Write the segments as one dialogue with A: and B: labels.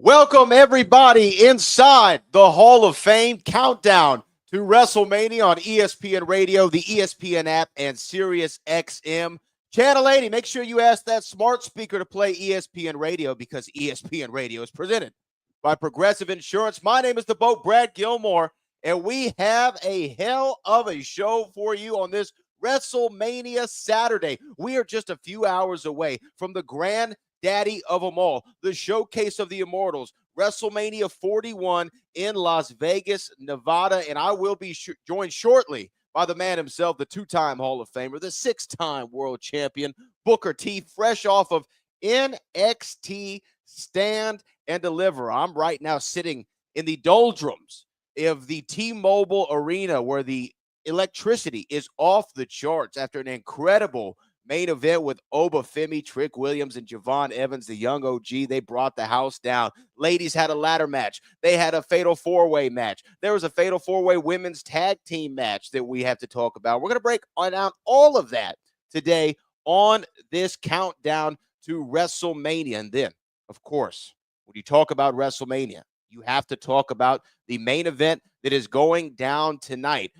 A: Welcome, everybody, inside the Hall of Fame countdown to WrestleMania on ESPN Radio, the ESPN app, and SiriusXM. Channel 80, make sure you ask that smart speaker to play ESPN Radio because ESPN Radio is presented by Progressive Insurance. My name is the Boat, Brad Gilmore, and we have a hell of a show for you on this WrestleMania Saturday. We are just a few hours away from the grand daddy of them all, the showcase of the immortals, WrestleMania 41 in Las Vegas, Nevada. And I will be joined shortly by the man himself, the two-time Hall of Famer, the six-time world champion, Booker T, fresh off of NXT Stand and Deliver. I'm right now sitting in the doldrums of the T-Mobile Arena where the electricity is off the charts after an incredible main event with Obafemi, Trick Williams, and Javon Evans, the young OG. They brought the house down. Ladies had a ladder match. They had a fatal four-way match. There was a fatal four-way women's tag team match that we have to talk about. We're going to break down all of that today on this countdown to WrestleMania. And then, of course, when you talk about WrestleMania, you have to talk about the main event that is going down tonight.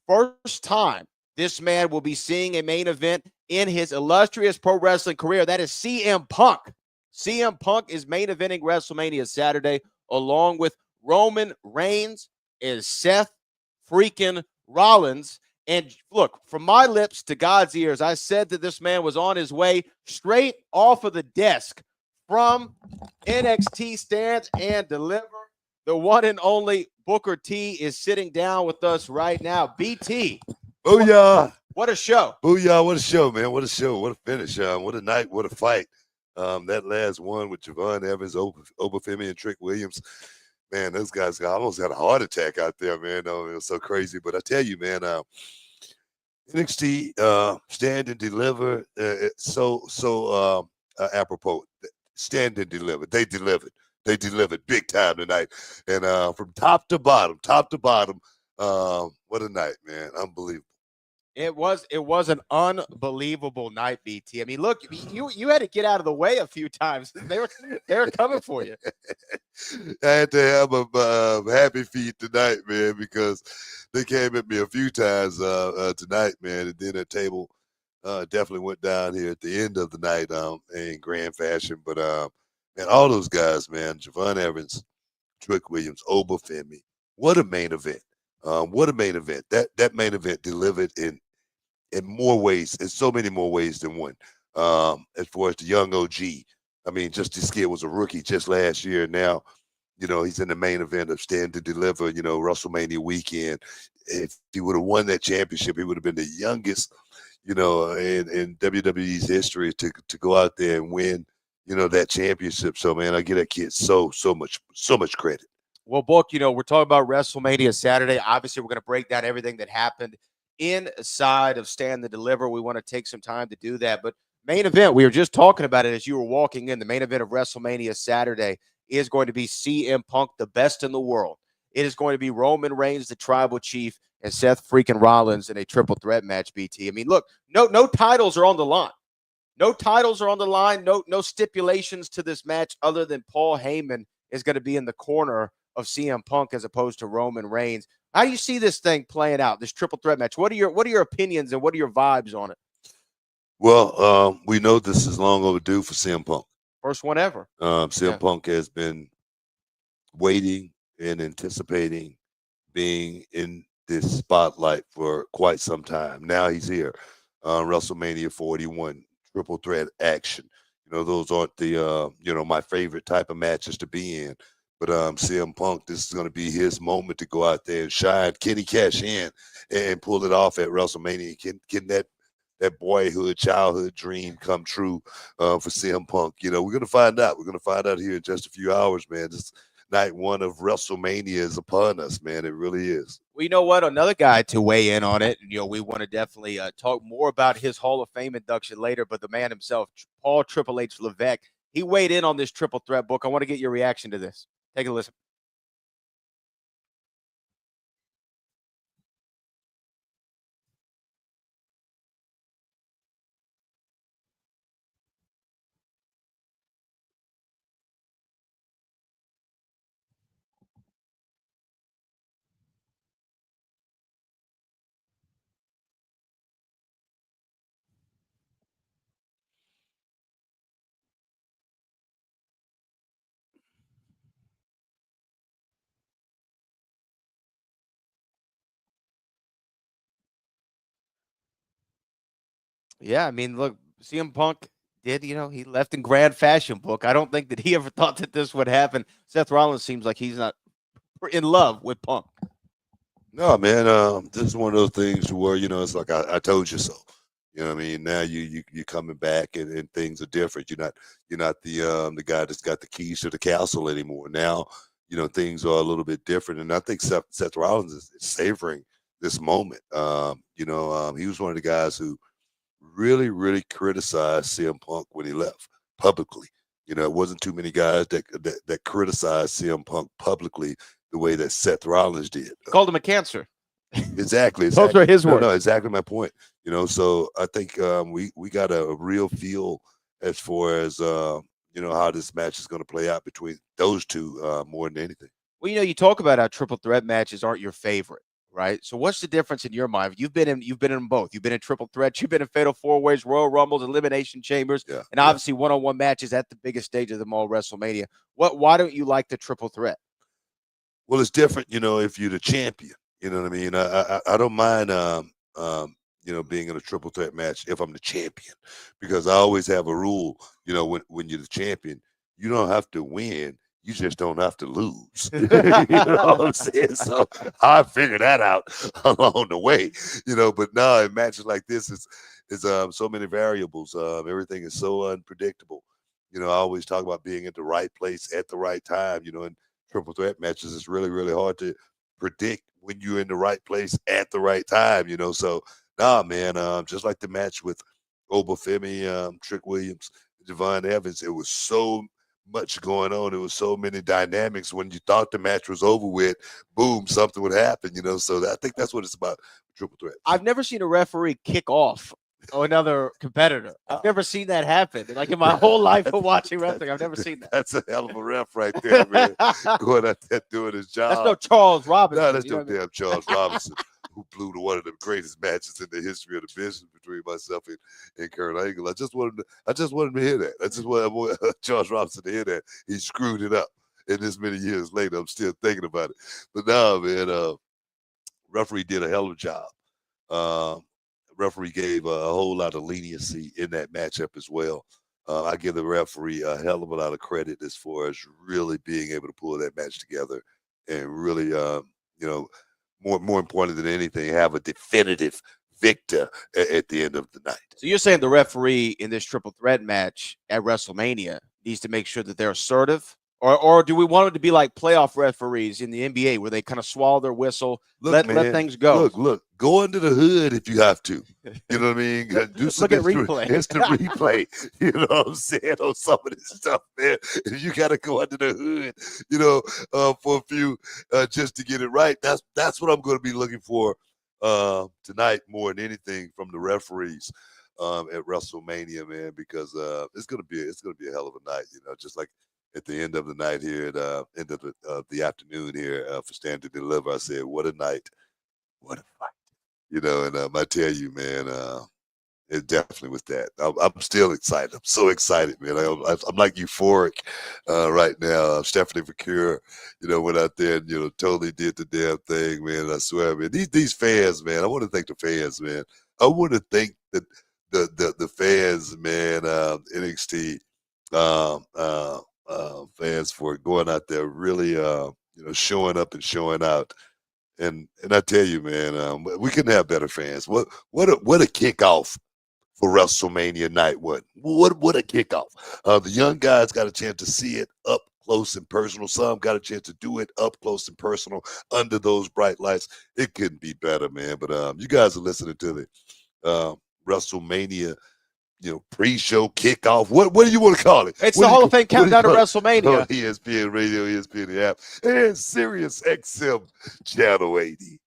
A: First time this man will be seeing a main event in his illustrious pro wrestling career. That is CM Punk. CM Punk is main eventing WrestleMania Saturday along with Roman Reigns and Seth freaking Rollins. And look, from my lips to God's ears, I said that this man was on his way straight off of the desk from NXT Stand and Deliver. The one and only Booker T is sitting down with us right now. BT.
B: Booyah.
A: What a show.
B: Booyah, what a show, man. What a show. What a finish. What a night. What a fight. That last one with Javon Evans, Obafemi, and Trick Williams. Man, those guys almost got a heart attack out there, man. It was so crazy. But I tell you, man, NXT Stand and Deliver, so apropos. Stand and Deliver. They delivered. They delivered big time tonight. And from top to bottom, what a night, man. Unbelievable.
A: It was an unbelievable night, BT. I mean, look, you had to get out of the way a few times. They were coming for you.
B: I had to have a happy feet tonight, man, because they came at me a few times tonight, man. And then the table definitely went down here at the end of the night in grand fashion. But man, all those guys, man, Javon Evans, Trick Williams, Obafemi, what a main event. What a main event. That main event delivered in more ways, in so many more ways than one. As far as the young OG, I mean, just this kid was a rookie just last year. Now, he's in the main event of Stand to Deliver, WrestleMania weekend. If he would have won that championship, he would have been the youngest, in WWE's history to go out there and win, that championship. So, man, I give that kid so much credit.
A: Well, Book, we're talking about WrestleMania Saturday. Obviously, we're going to break down everything that happened inside of Stand to Deliver. We want to take some time to do that. But main event, we were just talking about it as you were walking in. The main event of WrestleMania Saturday is going to be CM Punk, the best in the world. It is going to be Roman Reigns, the tribal chief, and Seth freaking Rollins in a triple threat match, BT. I mean, look, no titles are on the line. No titles are on the line. No stipulations to this match other than Paul Heyman is going to be in the corner of CM Punk as opposed to Roman Reigns. How do you see this thing playing out, this triple threat match? What are your opinions and what are your vibes on it?
B: Well, we know this is long overdue for CM Punk.
A: First one ever.
B: CM Punk has been waiting and anticipating being in this spotlight for quite some time. Now he's here. WrestleMania 41, triple threat action. Those aren't the, my favorite type of matches to be in. But CM Punk, this is going to be his moment to go out there and shine. Can he cash in and pull it off at WrestleMania? Can that boyhood, childhood dream come true for CM Punk? We're going to find out. We're going to find out here in just a few hours, man. This night one of WrestleMania is upon us, man. It really is.
A: Well, you know what? Another guy to weigh in on it. We want to definitely talk more about his Hall of Fame induction later. But the man himself, Paul Triple H Levesque, he weighed in on this triple threat book. I want to get your reaction to this. Take a listen. Yeah, I mean, look, CM Punk did, he left in grand fashion book. I don't think that he ever thought that this would happen. Seth Rollins seems like he's not in love with Punk.
B: No, man. This is one of those things where it's like I told you so. You know what I mean? Now you coming back and things are different. You're not the guy that's got the keys to the castle anymore. Now things are a little bit different, and I think Seth Rollins is savoring this moment. He was one of the guys who really criticized CM Punk when he left publicly. It wasn't too many guys that criticized CM Punk publicly the way that Seth Rollins did.
A: Called him a cancer.
B: Exactly.
A: Those are his
B: No,
A: words.
B: no, exactly my point. So I think we got a real feel as far as how this match is going to play out between those two more than anything.
A: Well, you talk about how triple threat matches aren't your favorite, right? So what's the difference in your mind? You've been in them both. You've been in triple threats, you've been in fatal four ways, Royal Rumbles, elimination chambers,
B: Yeah,
A: and
B: yeah.
A: obviously one-on-one matches at the biggest stage of them all, WrestleMania. Why don't you like the triple threat?
B: Well, it's different, if you're the champion. You know what I mean? I don't mind, being in a triple threat match if I'm the champion, because I always have a rule. When you're the champion, you don't have to win. You just don't have to lose. You know what I'm saying? So I figured that out along the way. But now in matches like this, is so many variables. Everything is so unpredictable. I always talk about being at the right place at the right time. And triple threat matches, it's really hard to predict when you're in the right place at the right time. So nah, man. Just like the match with Obafemi, Trick Williams, Javon Evans, it was so much going on. There was so many dynamics. When you thought the match was over with, boom, something would happen. So I think that's what it's about. Triple threats.
A: I've never seen a referee kick off another competitor. I've never seen that happen. Like in my whole life of watching wrestling, I've never seen that.
B: That's a hell of a ref right there, man. Going out there doing his job.
A: That's no Charles Robinson.
B: No, that's
A: you know
B: no damn Charles Robinson, who blew to one of the greatest matches in the history of the business between myself and Kurt Angle. I just wanted him to hear that. I just wanted Charles Robinson to hear that. He screwed it up. And this many years later, I'm still thinking about it. But no, man, referee did a hell of a job. Um, Referee gave a whole lot of leniency in that matchup as well. I give the referee a hell of a lot of credit as far as really being able to pull that match together and really, you know, more important than anything, have a definitive victor at the end of the night.
A: So you're saying the referee in this triple threat match at WrestleMania needs to make sure that they're assertive? Or do we want it to be like playoff referees in the NBA where they kind of swallow their whistle,
B: Look,
A: let
B: man,
A: things go?
B: Look, go under the hood if you have to. You know what I mean? Do some
A: Look at replay.
B: instant replay. You know what I'm saying? On some of this stuff, man. You got to go under the hood, for a few just to get it right. That's what I'm going to be looking for tonight more than anything from the referees at WrestleMania, man, because it's gonna be a hell of a night. Just like at the end of the night here, at end of the afternoon here for Stand to Deliver, I said, "What a night, what a fight!" And I tell you, man, it definitely was that. I'm still excited. I'm so excited, man. I'm like euphoric right now. Stephanie Vakir, went out there and totally did the damn thing, man. I swear, man. These fans, man. I want to thank the fans, man. I want to thank the fans, man. NXT fans for going out there, really, showing up and showing out. And I tell you, man, we couldn't have better fans. What a kickoff for WrestleMania night. What a kickoff. The young guys got a chance to see it up close and personal. Some got a chance to do it up close and personal under those bright lights. It couldn't be better, man. But you guys are listening to the WrestleMania, pre-show kickoff. What do you want to call it?
A: It's the Hall of Fame countdown to WrestleMania.
B: ESPN Radio, ESPN the app, and SiriusXM Channel 80.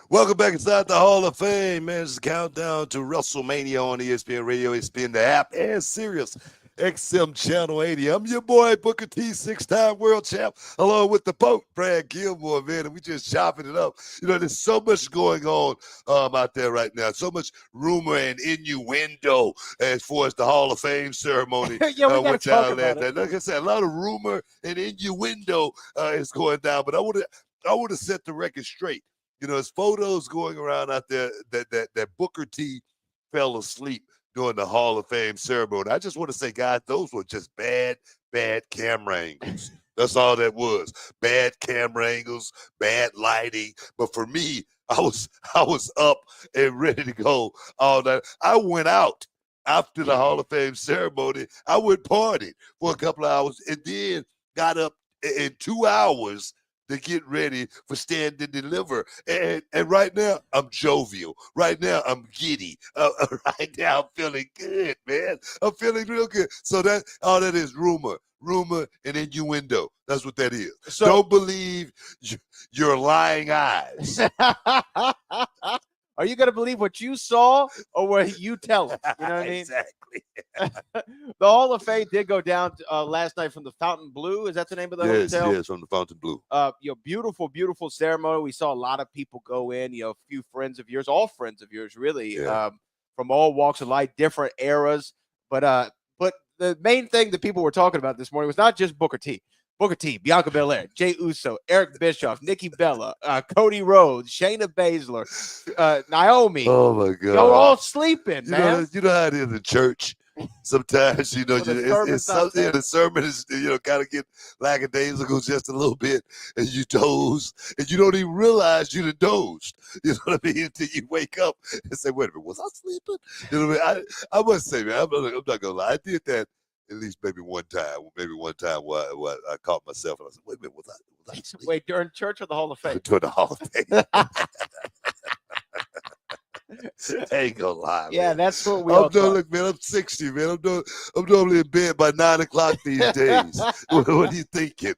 B: Welcome back inside the Hall of Fame, man. It's a countdown to WrestleMania on ESPN Radio, ESPN the app, and SiriusXM Channel 80. I'm your boy, Booker T, six-time world champ, along with the Pope, Brad Gilmore, man, and we just chopping it up. You know, there's so much going on out there right now, so much rumor and innuendo as far as the Hall of Fame ceremony.
A: Yeah, we got to talk about it.
B: Like I said, a lot of rumor and innuendo is going down, but I want to set the record straight. You know, there's photos going around out there that Booker T fell asleep during the Hall of Fame ceremony. I just want to say, guys, those were just bad camera angles. That's all that was. Bad camera angles, bad lighting. But for me, I was up and ready to go all night. I went out after the Hall of Fame ceremony. I went party for a couple of hours and then got up in 2 hours to get ready for Stand and Deliver. And right now, I'm jovial. Right now, I'm giddy. Right now, I'm feeling good, man. I'm feeling real good. So all that is rumor and innuendo. That's what that is. So, don't believe your lying eyes.
A: Are you going to believe what you saw or what you tell us? You know what I mean?
B: Exactly.
A: The Hall of Fame did go down last night from the Fountain Blue. Is that the name of the hotel?
B: Yes, from the Fountain Blue.
A: Beautiful, beautiful ceremony. We saw a lot of people go in, a few friends of yours, all friends of yours, really, from all walks of life, different eras. But the main thing that people were talking about this morning was not just Booker T, Bianca Belair, Jey Uso, Eric Bischoff, Nikki Bella, Cody Rhodes, Shayna Baszler, Naomi.
B: Oh, my God.
A: Y'all all sleeping, man.
B: You know how it is in church. Sometimes, it's something, the sermon is, kind of get lackadaisical just a little bit, and you doze, and you don't even realize you done dozed. You know what I mean? Until you wake up and say, wait a minute, was I sleeping? You know what I mean? I must say, man, I'm not going to lie. I did that at least maybe one time where I caught myself, and I said, wait a minute, was I sleeping?
A: Wait, during church or the Hall of Fame?
B: During the Hall of Fame. I ain't gonna lie,
A: yeah,
B: man.
A: that's what we all thought.
B: Look, man, I'm 60, man. I'm normally in bed by 9 o'clock these days. What are you thinking?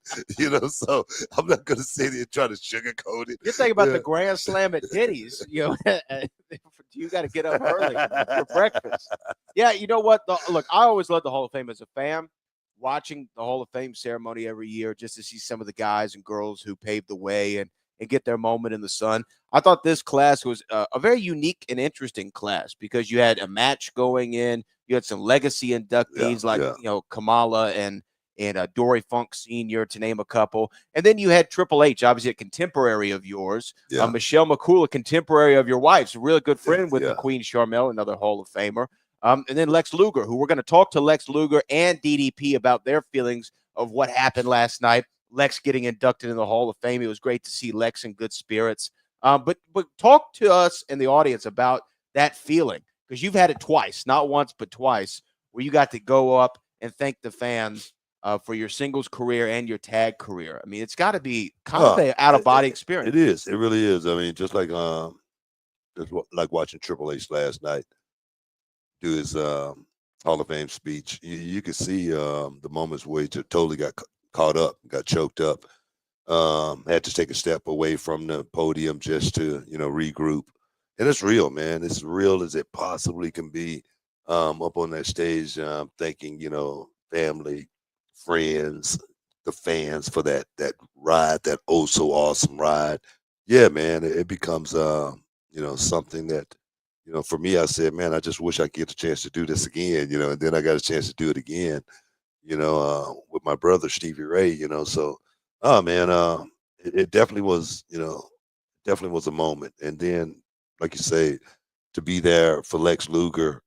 B: So I'm not gonna sit here and try to sugarcoat it.
A: You're thinking about the Grand Slam at Diddy's. You got to get up early for breakfast. Yeah, you know what? Look, I always love the Hall of Fame as a fan. Watching the Hall of Fame ceremony every year, just to see some of the guys and girls who paved the way and get their moment in the sun. I thought this class was a very unique and interesting class because you had a match going in. You had some legacy inductees Kamala and Dory Funk Sr., to name a couple. And then you had Triple H, obviously a contemporary of yours. Michelle McCool, a contemporary of your wife's, a really good friend with the Queen Sharmell, another Hall of Famer. And then Lex Luger, who we're going to talk to Lex Luger and DDP about their feelings of what happened last night. Lex getting inducted in the Hall of Fame. It was great to see Lex in good spirits. But talk to us and the audience about that feeling, because you've had it twice, not once, but twice, where you got to go up and thank the fans for your singles career and your tag career. I mean, it's got to be kind of an out-of-body experience.
B: It is. It really is. I mean, just like watching Triple H last night do his Hall of Fame speech. You could see the moments where he just totally got caught up, got choked up, had to take a step away from the podium just to, regroup. And it's real, man. It's real as it possibly can be up on that stage, thanking, family, friends, the fans for that ride, that oh so awesome ride. Yeah, man, it becomes, something that, for me, I said, man, I just wish I could get a chance to do this again, and then I got a chance to do it again. With my brother Stevie Ray, so it definitely was, definitely was a moment. And then, like you say, to be there for Lex Luger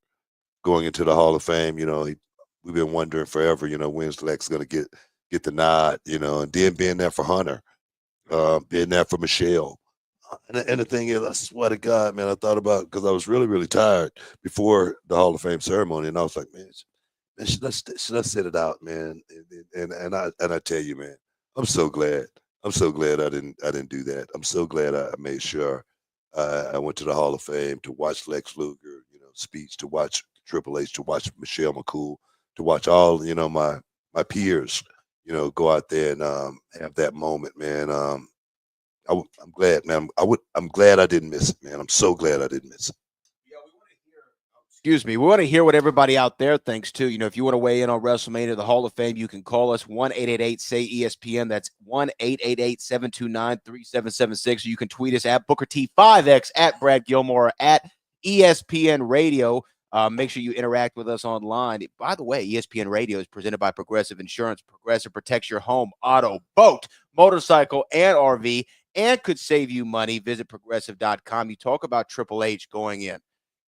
B: going into the Hall of Fame, we've been wondering forever, when's Lex gonna get the nod, and then being there for Hunter, being there for Michelle. And the thing is, I swear to God, man, I thought about, because I was really, really tired before the Hall of Fame ceremony, and I was like, man, should I sit it out, man? And I tell you, man, I'm so glad. I didn't do that. I'm so glad I made sure I went to the Hall of Fame to watch Lex Luger, speech, to watch Triple H, to watch Michelle McCool, to watch all, my peers, go out there and have that moment, man. I'm glad, man. I'm glad I didn't miss it, man. I'm so glad I didn't miss it.
A: Yeah, we want to hear. Excuse me. We want to hear what everybody out there thinks too. If you want to weigh in on WrestleMania, the Hall of Fame, you can call us 1-888-SAY ESPN. That's 1-888-729-3776. You can tweet us at Booker T5X, at Brad Gilmore, at ESPN Radio. Make sure you interact with us online. By the way, ESPN Radio is presented by Progressive Insurance. Progressive protects your home, auto, boat, motorcycle, and RV, and could save you money. Visit progressive.com. You talk about Triple H going in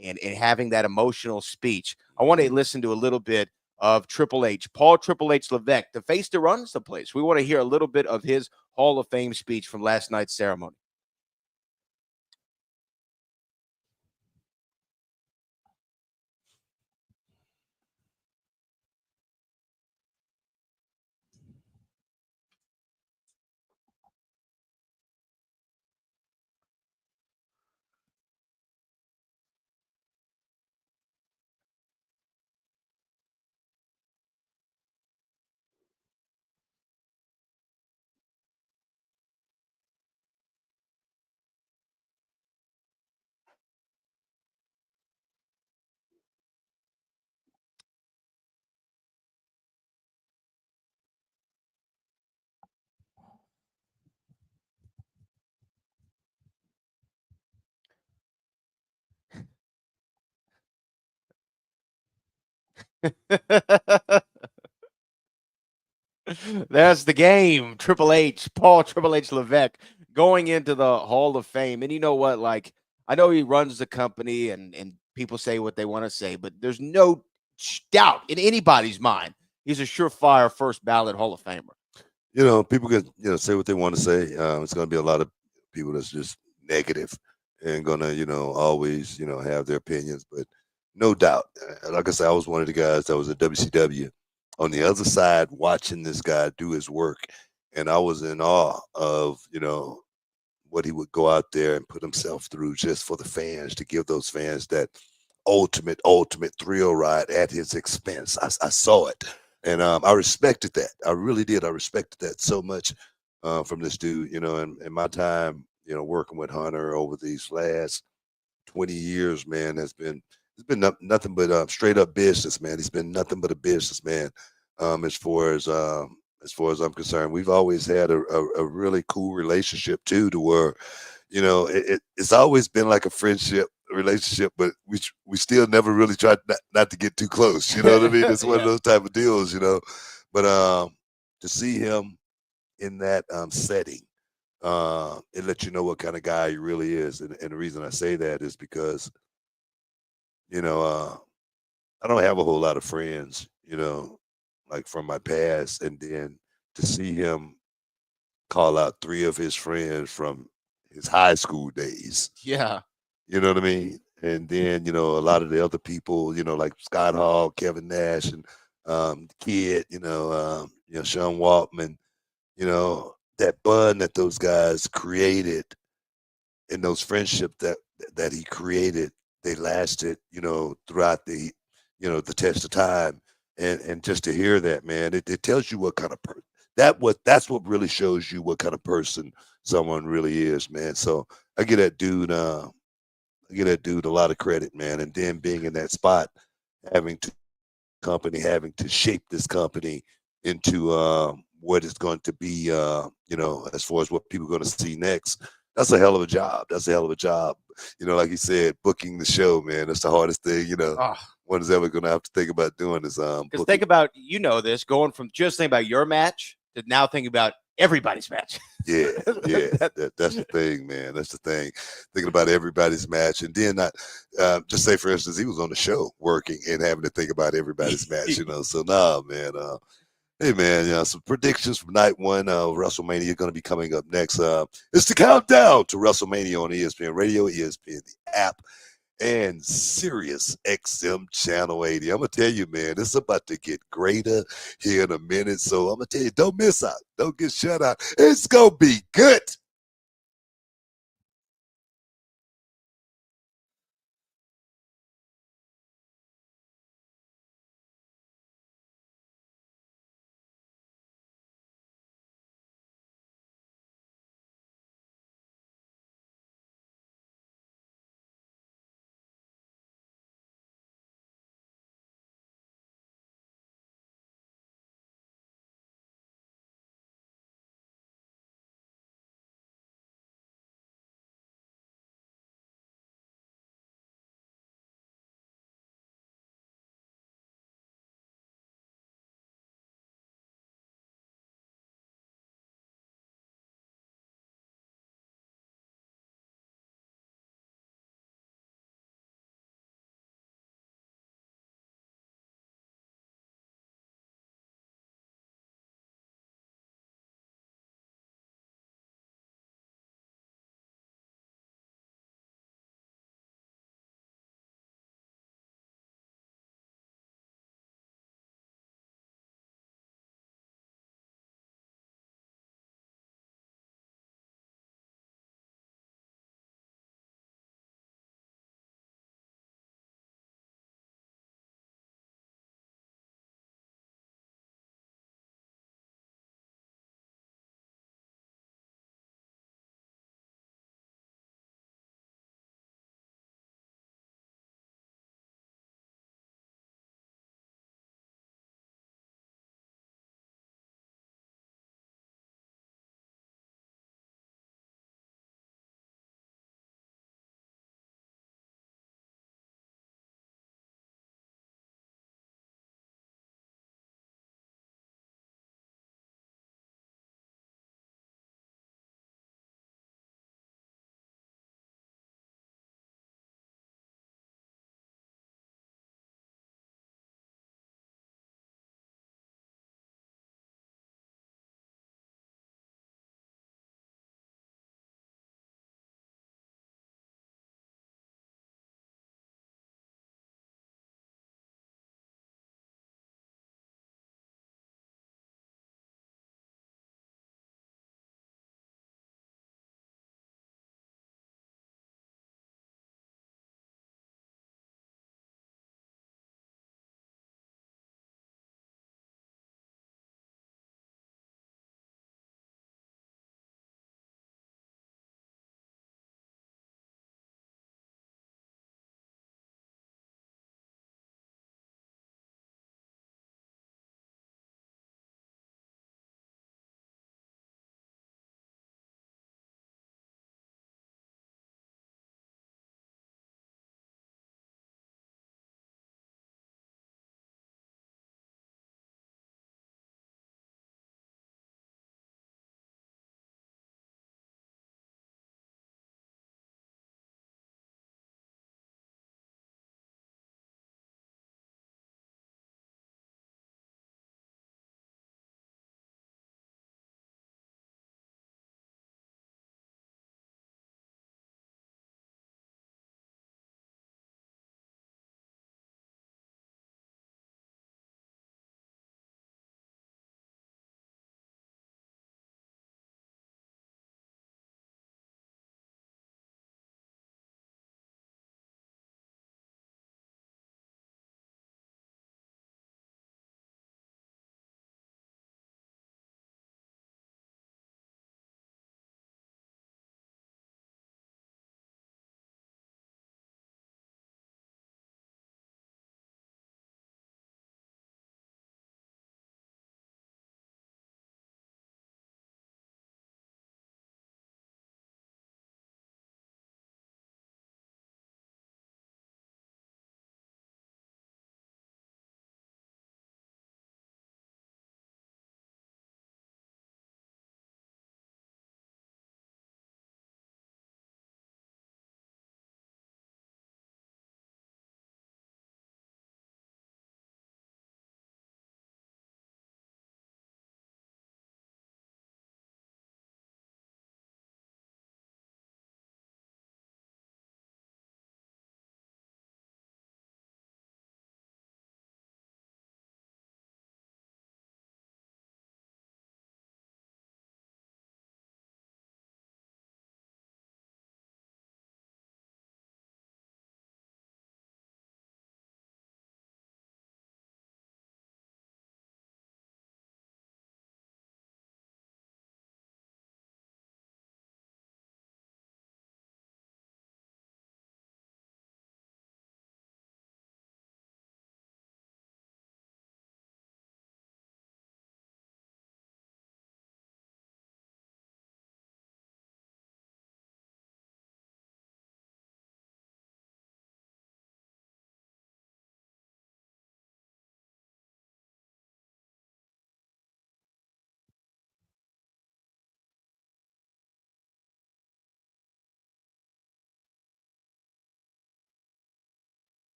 A: and having that emotional speech. I want to listen to a little bit of Triple H, Paul Triple H Levesque, the face that runs the place. We want to hear a little bit of his Hall of Fame speech from last night's ceremony. That's the game. Triple H, Paul Triple H Levesque going into the Hall of Fame. And you know what? Like, I know he runs the company and people say what they want to say, but there's no doubt in anybody's mind he's a surefire first ballot Hall of Famer.
B: People can say what they want to say. It's going to be a lot of people that's just negative and going to always have their opinions, but no doubt. Like I said, I was one of the guys that was at WCW on the other side watching this guy do his work, and I was in awe of what he would go out there and put himself through just for the fans, to give those fans that ultimate thrill ride at his expense. I saw it, and I respected that. I really did. I respected that so much from this dude. And my time, working with Hunter over these last 20 years, man, it's been nothing but straight up business, man. He's been nothing but a businessman. As far as I'm concerned, we've always had a really cool relationship too, to where it's always been like a friendship relationship, but we still never really tried not to get too close. You know what I mean? It's one of those type of deals, But to see him in that setting, it lets you know what kind of guy he really is. And the reason I say that is because you know I don't have a whole lot of friends, like from my past, and then to see him call out three of his friends from his high school days.
A: Yeah.
B: You know what I mean? And then, a lot of the other people, like Scott Hall, Kevin Nash, and the kid, Sean Waltman, that bond that those guys created, and those friendships that he created, they lasted, throughout the test of time. And just to hear that, man, it tells you what kind of that's what really shows you what kind of person someone really is, man. So I give that dude a lot of credit, man. And then being in that spot, having to shape this company into what it's going to be, as far as what people are going to see next. That's a hell of a job. That's a hell of a job. Like you said, booking the show, man. That's the hardest thing,
A: Oh,
B: one is ever going to have to think about doing is
A: because think about, this, going from just thinking about your match to now thinking about everybody's match.
B: Yeah, that's the thing, man. That's the thing. Thinking about everybody's match, and then not just say, for instance, he was on the show working and having to think about everybody's match. So nah, man. Hey, man. Some predictions from night one of WrestleMania are going to be coming up next. It's the countdown to WrestleMania on ESPN Radio, ESPN the app, and SiriusXM Channel 80. I'm going to tell you, man, it's about to get greater here in a minute. So I'm going to tell you, don't miss out. Don't get shut out. It's going to be good.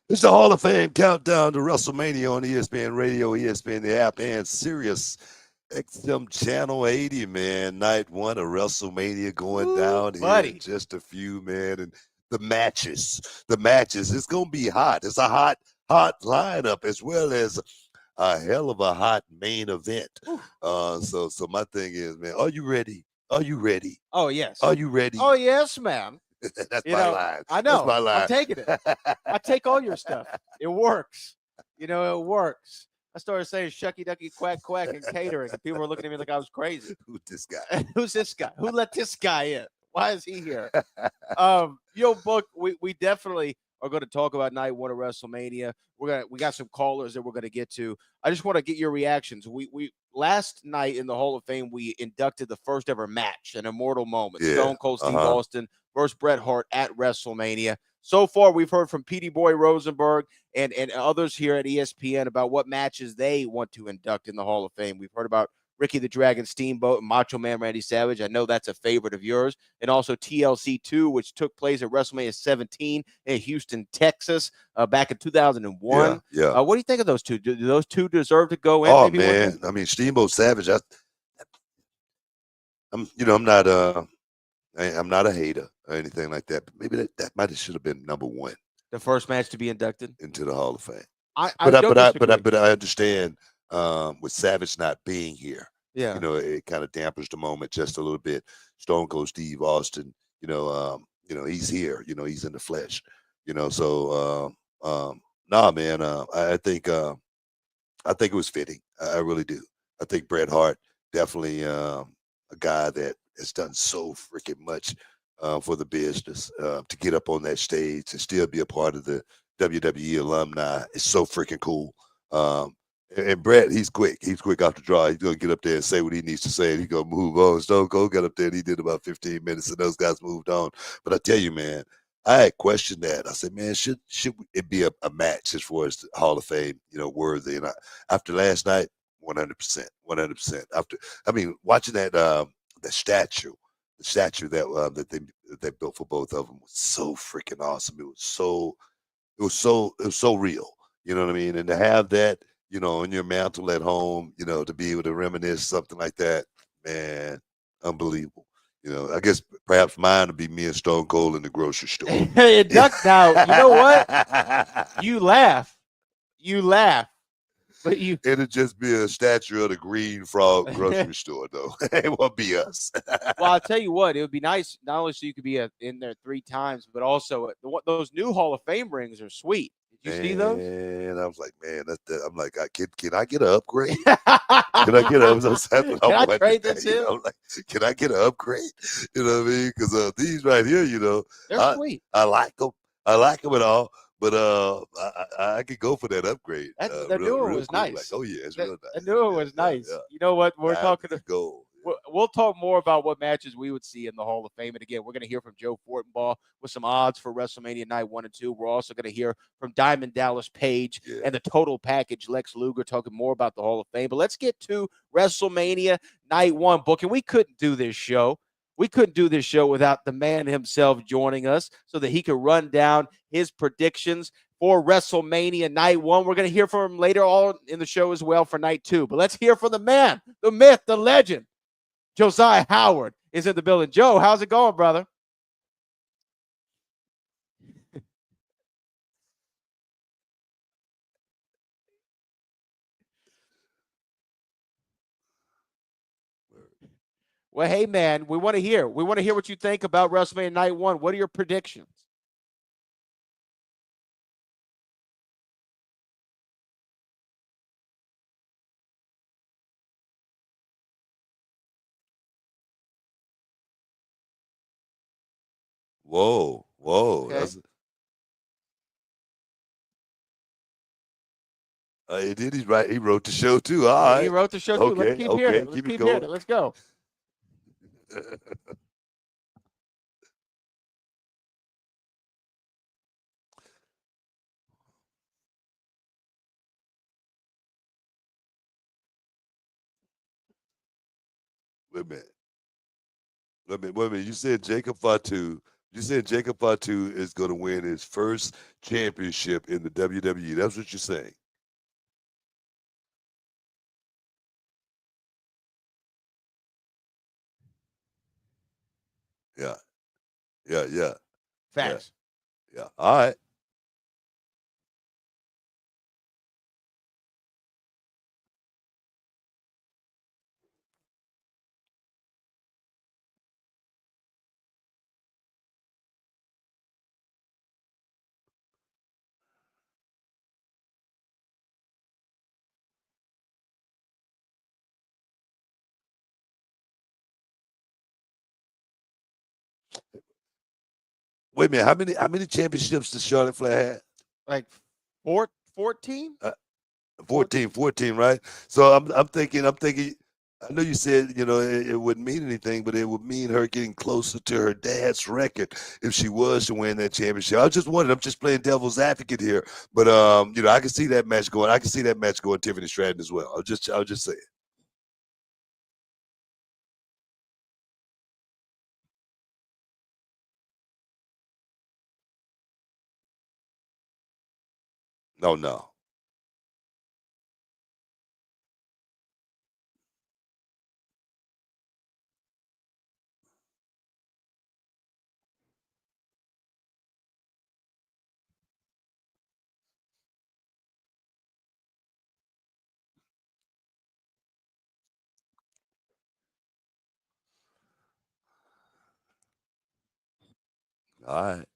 B: It's the Hall of Fame countdown to WrestleMania on ESPN Radio, ESPN the app, and Sirius XM Channel 80, man. Night one of WrestleMania going
A: Ooh,
B: down here in
A: buddy.
B: just a few, man. And the matches, it's going to be hot. It's a hot lineup as well as a hell of a hot main event.
A: Ooh.
B: So my thing is, man, are you ready? Are you ready?
A: Oh, yes.
B: Are you ready?
A: Oh, yes, ma'am.
B: That's
A: You
B: my
A: know,
B: line.
A: I
B: That's
A: know.
B: my
A: I'm
B: line.
A: taking it. I take all your stuff. It works. It works. I started saying shucky ducky quack quack and catering, and people were looking at me like I was crazy.
B: Who's this guy?
A: Who's this guy? Who let this guy in? Why is he here? Book, we definitely are going to talk about night one of WrestleMania. We got some callers that we're gonna get to. I just want to get your reactions. We last night in the Hall of Fame we inducted the first ever match, an immortal moment.
B: Yeah.
A: Stone Cold Steve Austin versus Bret Hart at WrestleMania. So far, we've heard from Petey Boy Rosenberg and others here at ESPN about what matches they want to induct in the Hall of Fame. We've heard about Ricky the Dragon Steamboat and Macho Man Randy Savage. I know that's a favorite of yours. And also TLC 2, which took place at WrestleMania 17 in Houston, Texas, back in 2001.
B: Yeah.
A: What do you think of those two? Do those two deserve to go in?
B: Oh,
A: maybe
B: man. I mean, Steamboat Savage, I'm not a hater or anything like that, but maybe that might have should have been number one
A: the first match to be inducted
B: into the Hall of Fame.
A: I
B: But I understand with Savage not being here.
A: Yeah.
B: It kind of dampers the moment just a little bit. Stone Cold Steve Austin, he's here. He's in the flesh. So nah, man. I think it was fitting. I really do. I think Bret Hart definitely a guy that has done so freaking much for the business to get up on that stage and still be a part of the WWE alumni. It's so freaking cool. And Bret, he's quick. He's quick off the draw. He's gonna get up there and say what he needs to say, and he's gonna move on. Stone Cold got up there and he did about 15 minutes, and those guys moved on. But I tell you, man, I had questioned that. I said, man, should it be a match as far as the Hall of Fame, worthy? And after last night, 100%, 100%. Watching that statue, the statue that they built for both of them was so freaking awesome. It was so real. You know what I mean? And to have that, on your mantle at home, to be able to reminisce something like that, man, unbelievable. I guess perhaps mine would be me and Stone Cold in the grocery store.
A: Induct now. You know what? You laugh. But
B: it'd just be a statue of the Green Frog grocery store, though. It won't be us.
A: Well, I'll tell you what, it would be nice not only so you could be in there 3 times, but also those new Hall of Fame rings are sweet. Did you see those?
B: And I was like, man, I'm like, can I get an upgrade? Can I get a?
A: Can I trade this in?
B: Like, can I get an upgrade? You know what I mean? Because these right here,
A: they're sweet.
B: I like them. I like them at all. But I could go for that upgrade.
A: The new one was nice.
B: Like, oh yeah, it's real nice.
A: The new one was nice. Yeah. You know what? We're talking to
B: go.
A: We'll talk more about what matches we would see in the Hall of Fame. And again, we're going to hear from Joe Fortenbaugh with some odds for WrestleMania Night 1 and 2. We're also going to hear from Diamond Dallas Page and the total package, Lex Luger, talking more about the Hall of Fame. But let's get to WrestleMania Night 1, Book. And we couldn't do this show. We couldn't do this show without the man himself joining us so that he could run down his predictions for WrestleMania Night 1. We're going to hear from him later on in the show as well for Night 2. But let's hear from the man, the myth, the legend. Josyah Howard is in the building. Joe, how's it going, brother? Well, hey, man, we want to hear. We want to hear what you think about WrestleMania Night 1. What are your predictions?
B: Whoa.
A: Okay.
B: He did. He's right. He wrote the show too. All right.
A: He wrote the show too.
B: Okay,
A: Let's keep hearing it. Let's keep hearing it. Let's go.
B: Wait a minute. You said Jacob Fatu You said Jacob Fatu is going to win his first championship in the WWE. That's what you're saying. Yeah, yeah, yeah, yeah,
A: Facts.
B: yeah. All right. Wait a minute. How many championships does Charlotte Flair have?
A: Like 14?
B: Uh,
A: 14.
B: 14, right? So I'm thinking. I know you said it wouldn't mean anything, but it would mean her getting closer to her dad's record if she was to win that championship. I was just wondering. I'm just playing devil's advocate here, but I can see that match going. I can see that match going Tiffany Stratton as well. I'll just say it. No, no. All right.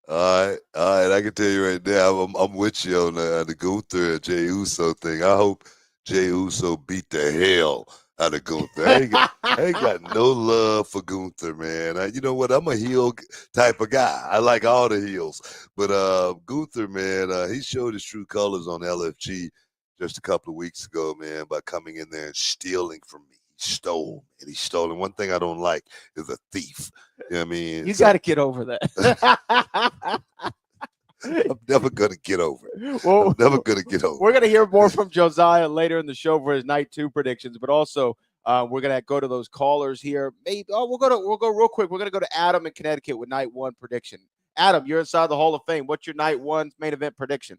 B: All right. I can tell you right now, I'm with you on the Gunther and Jey Uso thing. I hope Jey Uso beat the hell out of Gunther. I ain't got no love for Gunther, man. You know what? I'm a heel type of guy. I like all the heels, but Gunther, man, he showed his true colors on LFG just a couple of weeks ago, man, by coming in there and stealing from me. He stole, and he stole. And one thing I don't like is a thief. You know what I mean?
A: You
B: So
A: got to get over that.
B: I'm never gonna get over it. I'm
A: Well,
B: never gonna get over
A: we're
B: it.
A: going to hear more from Josyah later in the show for his night 2 predictions, but also we're going to go to those callers here. Maybe we'll go real quick. We're going to go to Adam in Connecticut with night 1 prediction. Adam, you're inside the Hall of Fame. What's your night 1 main event prediction?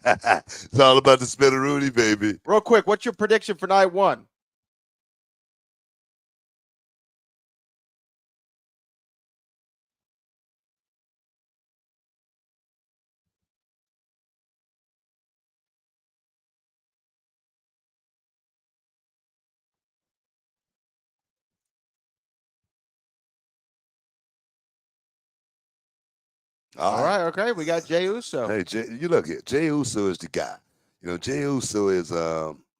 B: It's all about the Spinneroonie, baby.
A: Real quick, what's your prediction for night 1?
B: All
A: All
B: right.
A: right, okay. We got Jey Uso.
B: Hey, you look here. Jey Uso is the guy. Jey Uso is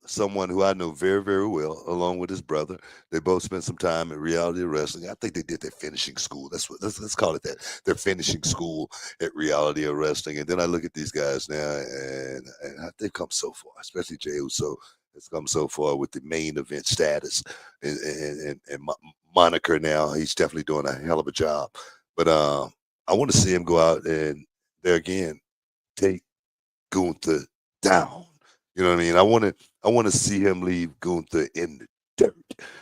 B: someone who I know very, very well, along with his brother. They both spent some time in reality wrestling. I think they did their finishing school. Let's call it that. Their finishing school at reality of wrestling. And then I look at these guys now, and they've come so far, especially Jey Uso has come so far with the main event status and moniker now. He's definitely doing a hell of a job. But I want to see him go out and there again take Gunther down. You know what I mean? I want to see him leave Gunther in the dirt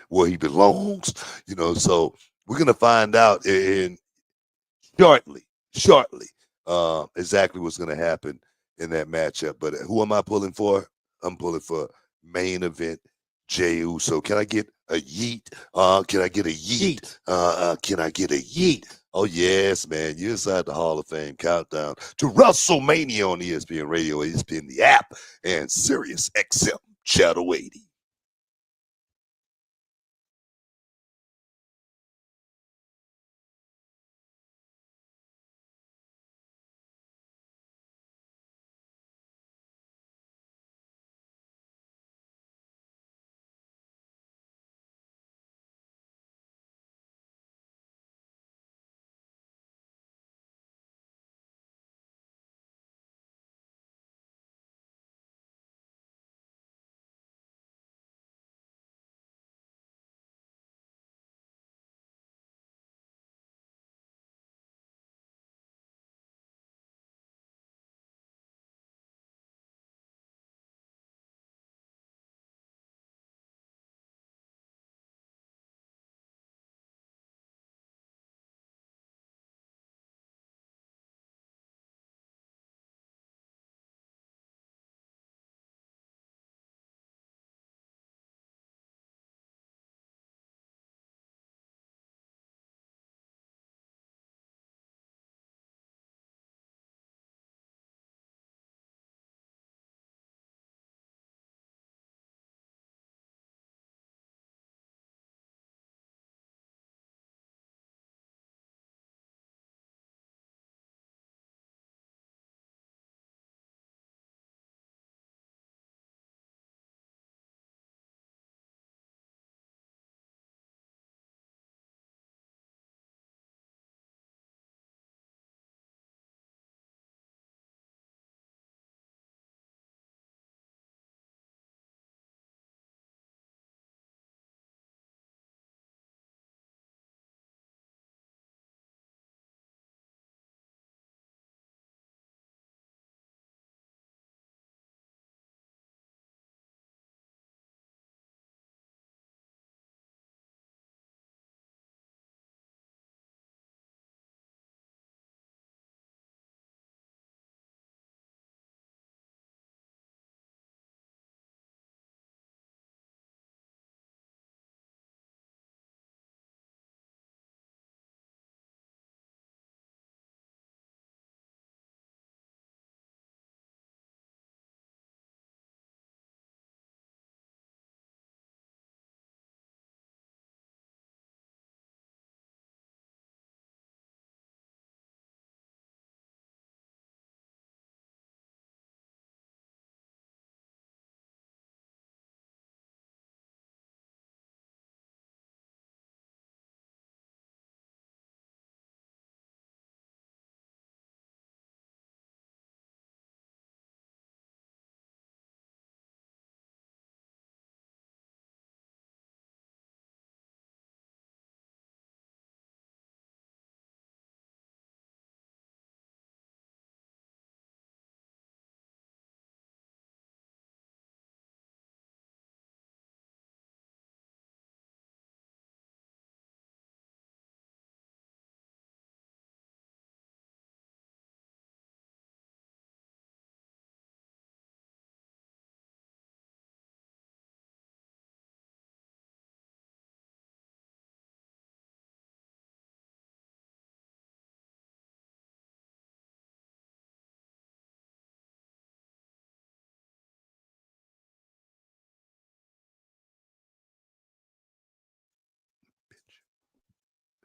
B: where he belongs. So we're gonna find out in shortly, exactly what's gonna happen in that matchup. But who am I pulling for? I'm pulling for main event Jey Uso. Can I get a yeet? Can I get a yeet? Can I get a yeet? Oh, yes, man. You're inside the Hall of Fame countdown to WrestleMania on ESPN Radio, ESPN the app, and SiriusXM Channel 80.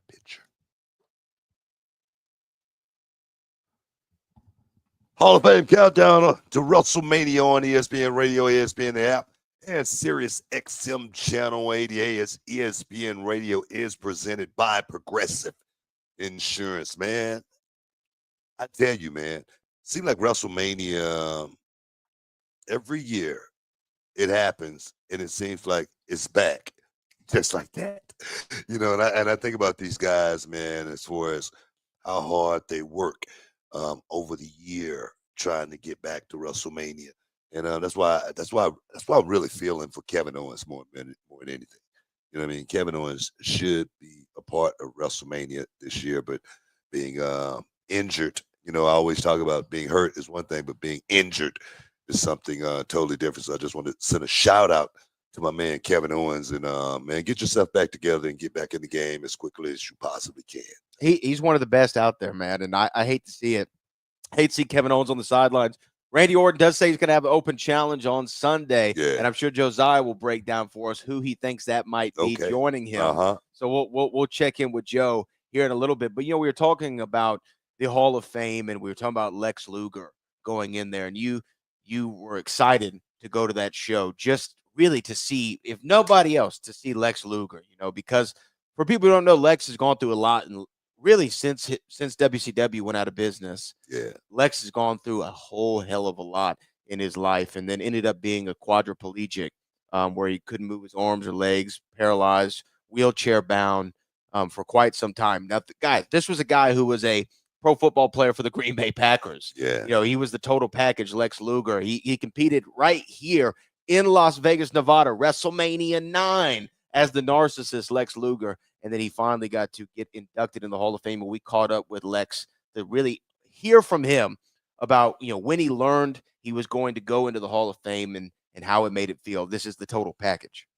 B: Picture. Hall of Fame countdown to WrestleMania on ESPN Radio, ESPN the app, and Sirius XM Channel 80. As ESPN Radio is presented by Progressive Insurance, man. I tell you, man, seems like WrestleMania every year it happens, and it seems like it's back, just like that. And I think about these guys, man, as far as how hard they work over the year trying to get back to WrestleMania, and that's why I'm really feeling for Kevin Owens more than anything. You know what I mean? Kevin Owens should be a part of WrestleMania this year, but being injured, I always talk about being hurt is one thing, but being injured is something totally different. So I just want to send a shout out to my man Kevin Owens, and man, get yourself back together and get back in the game as quickly as you possibly can.
A: He's one of the best out there, man, and I hate to see it. I hate to see Kevin Owens on the sidelines. Randy Orton does say he's going to have an open challenge on Sunday,
B: Yeah.
A: and I'm sure Josyah will break down for us who he thinks that might be
B: Okay.
A: joining him.
B: Uh-huh.
A: So we'll check in with Joe here in a little bit. But we were talking about the Hall of Fame, and we were talking about Lex Luger going in there, and you were excited to go to that show just really to see, if nobody else, to see Lex Luger. Because for people who don't know, Lex has gone through a lot, and really since WCW went out of business.
B: Yeah.
A: Lex has gone through a whole hell of a lot in his life, and then ended up being a quadriplegic, where he couldn't move his arms or legs, paralyzed, wheelchair bound, for quite some time. Now, this was a guy who was a pro football player for the Green Bay Packers.
B: Yeah.
A: He was the total package, Lex Luger. He competed right here in Las Vegas, Nevada, WrestleMania 9 as the narcissist Lex Luger. And then he finally got to get inducted in the Hall of Fame. And we caught up with Lex to really hear from him about, when he learned he was going to go into the Hall of Fame, and how it made it feel. This is the total package.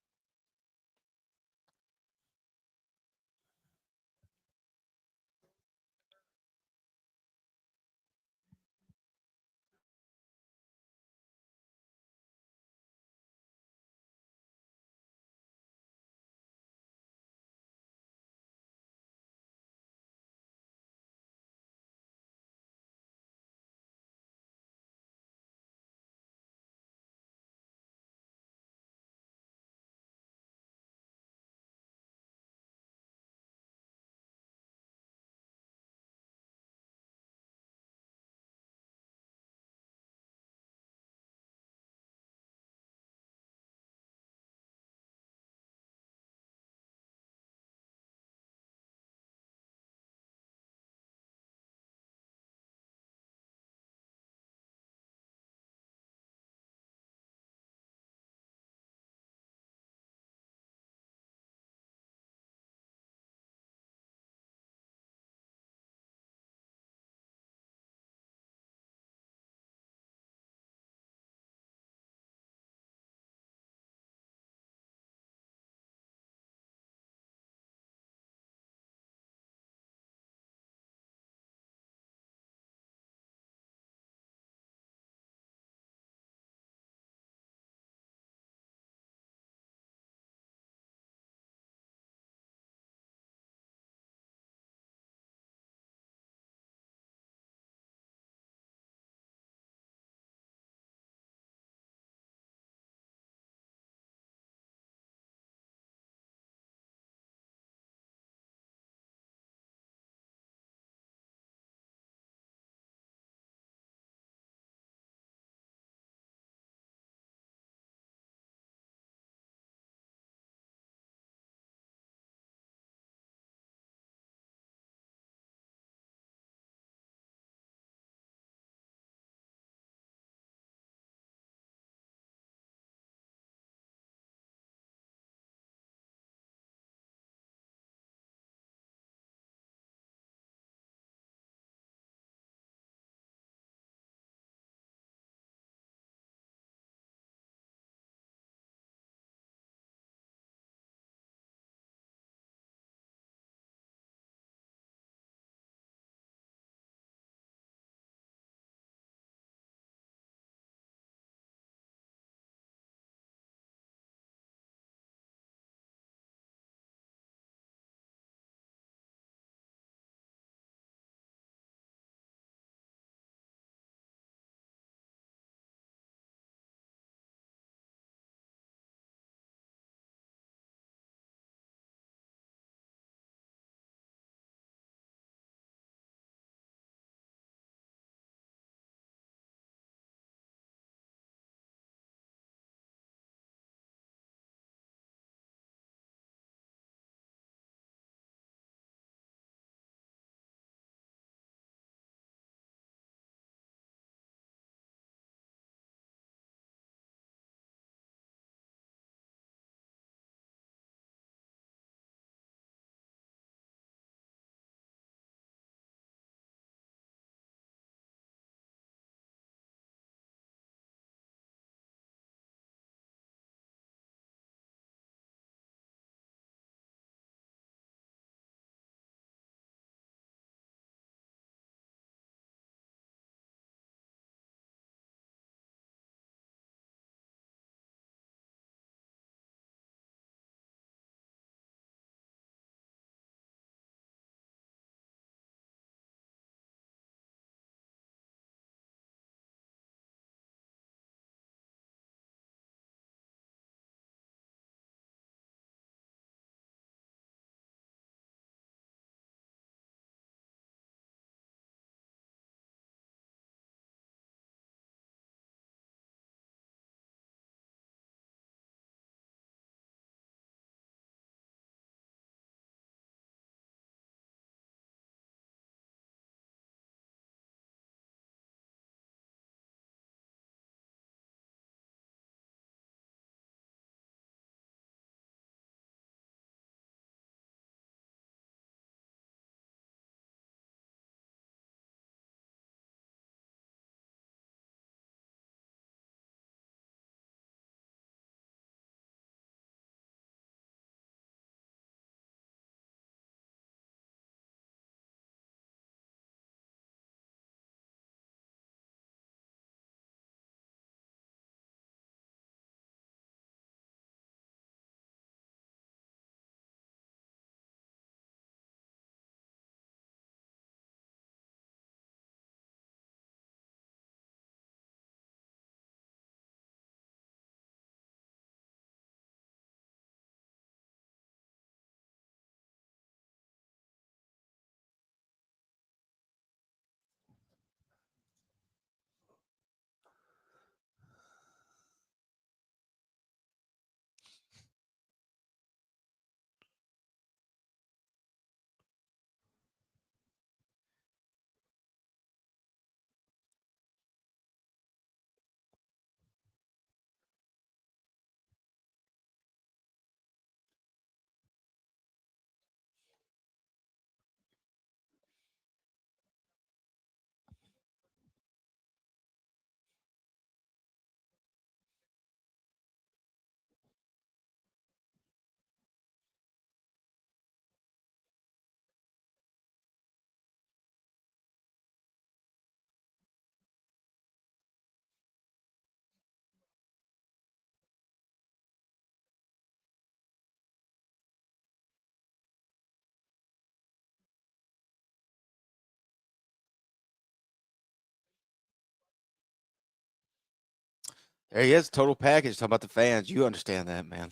A: There he is, total package. Talking about the fans. You understand that, man.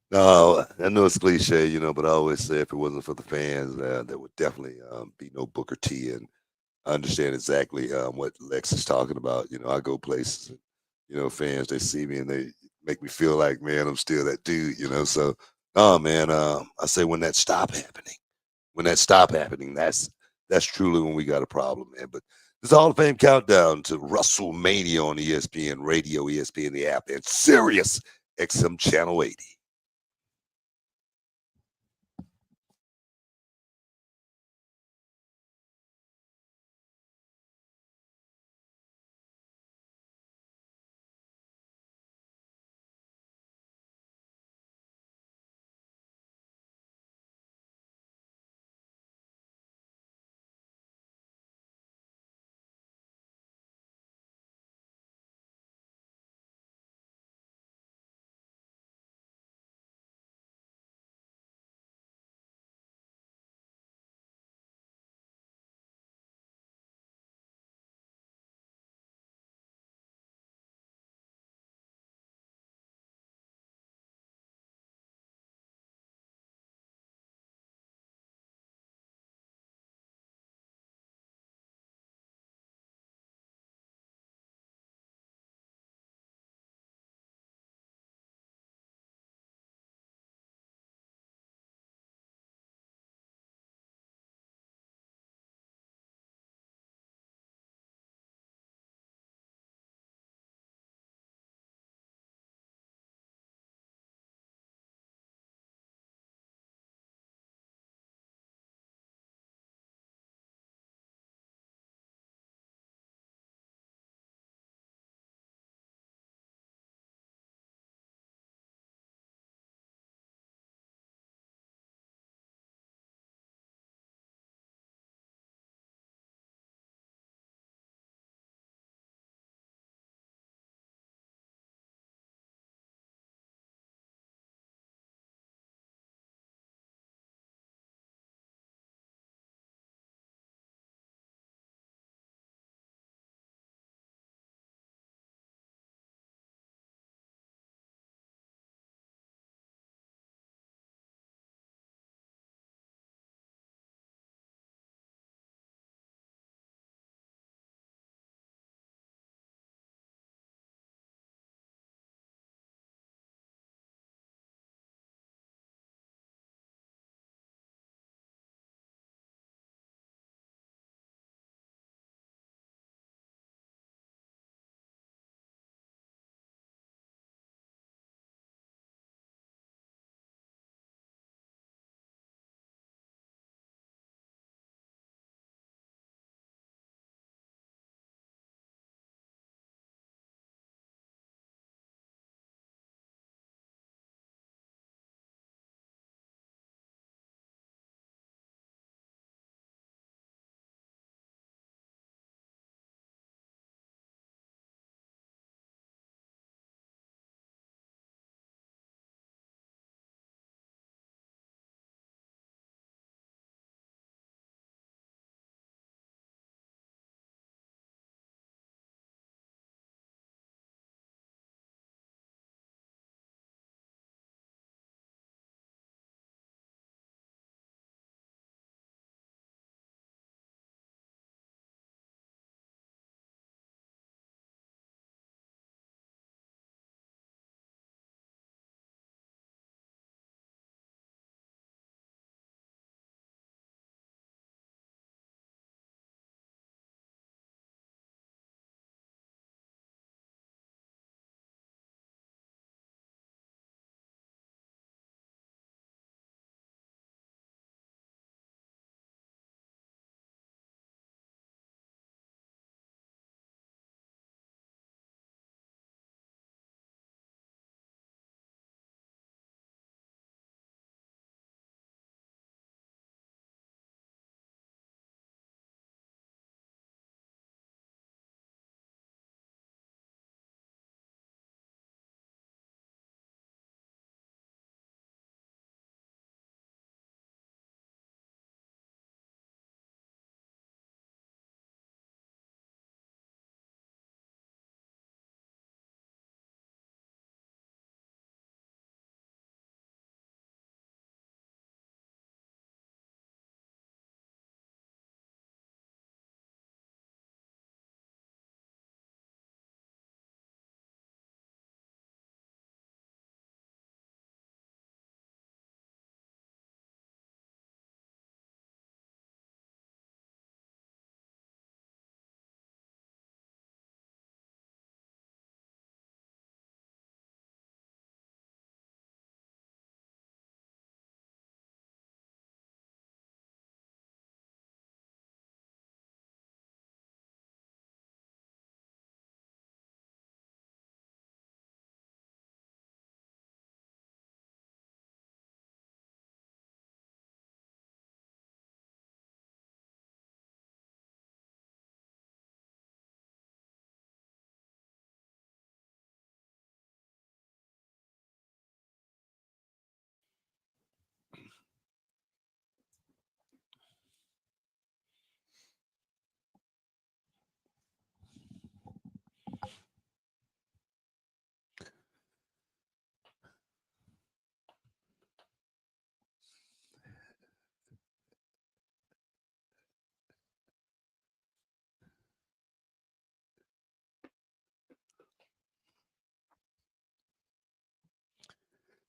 B: No, I know it's cliche, but I always say if it wasn't for the fans, there would definitely be no Booker T. And I understand exactly what Lex is talking about. I go places, and, fans, they see me and they make me feel like, man, I'm still that dude, So, oh, man, I say when that stop happening, that's truly when we got a problem, man. But this Hall of Fame countdown to WrestleMania on ESPN Radio, ESPN the app, and Sirius XM Channel 80.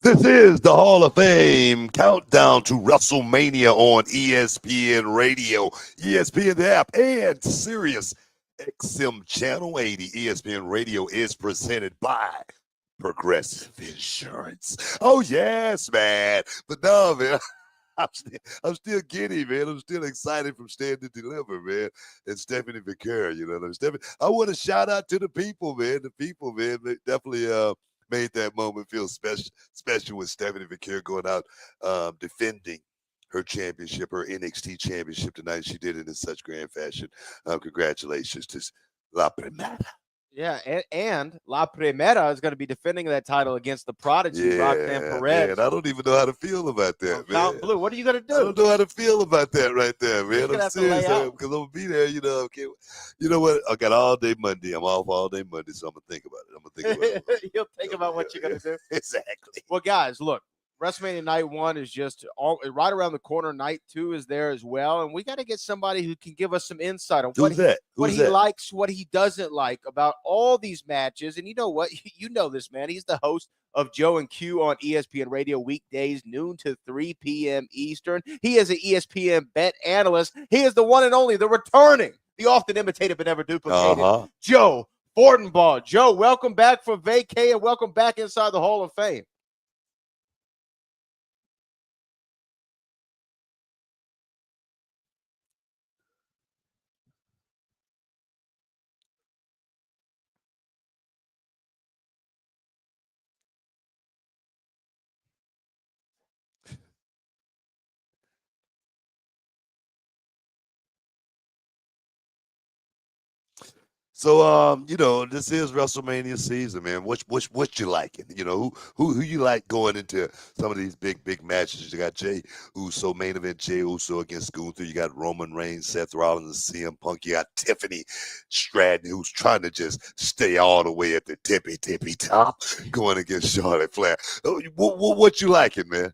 B: This is the Hall of Fame countdown to WrestleMania on ESPN Radio, ESPN the app, and SiriusXM Channel 80. ESPN Radio is presented by Progressive Insurance. Oh, yes, man. But no, man. I'm still giddy, man. I'm still excited from Stand to Deliver, man. And Stephanie Vicaire, you know. Stephanie, I want to shout out to the people, man. The people, man, they definitely made that moment feel special with Stephanie Vicaire going out defending her championship, her NXT championship tonight. She did it in such grand fashion. Congratulations to La Primera.
A: Yeah, and La Primera is going to be defending that title against the Prodigy, Roxanne
B: Yeah,
A: Perez.
B: man. I don't even know how to feel about that, man.
A: Count Blue. What are you going to do?
B: I don't know how to feel about that right there, man.
A: gonna
B: I'm
A: have to lay
B: serious
A: out.
B: because I'm gonna be there. Okay, you know what? I got all day Monday. I'm off all day Monday, so I'm gonna think about it. I'm gonna think about it.
A: You'll think about what you're going to do.
B: Exactly.
A: Well, guys, look, WrestleMania Night 1 is just right around the corner. Night 2 is there as well. And we got to get somebody who can give us some insight on
B: Who's that?
A: what he likes, what he doesn't like about all these matches. And you know what? You know this, man. He's the host of Joe and Q on ESPN Radio weekdays, noon to 3 p.m. Eastern. He is an ESPN bet analyst. He is the one and only, the returning, the often imitated but never duplicated, Joe Fortenbaugh. Joe, welcome back for vacay and welcome back inside the Hall of Fame.
B: So, this is WrestleMania season, man. What you liking? Who you like going into some of these big matches? You got Jey Uso, main event Jey Uso against Gunther. You got Roman Reigns, Seth Rollins, and CM Punk. You got Tiffany Stratton, who's trying to just stay all the way at the tippy top, going against Charlotte Flair. What you liking, man?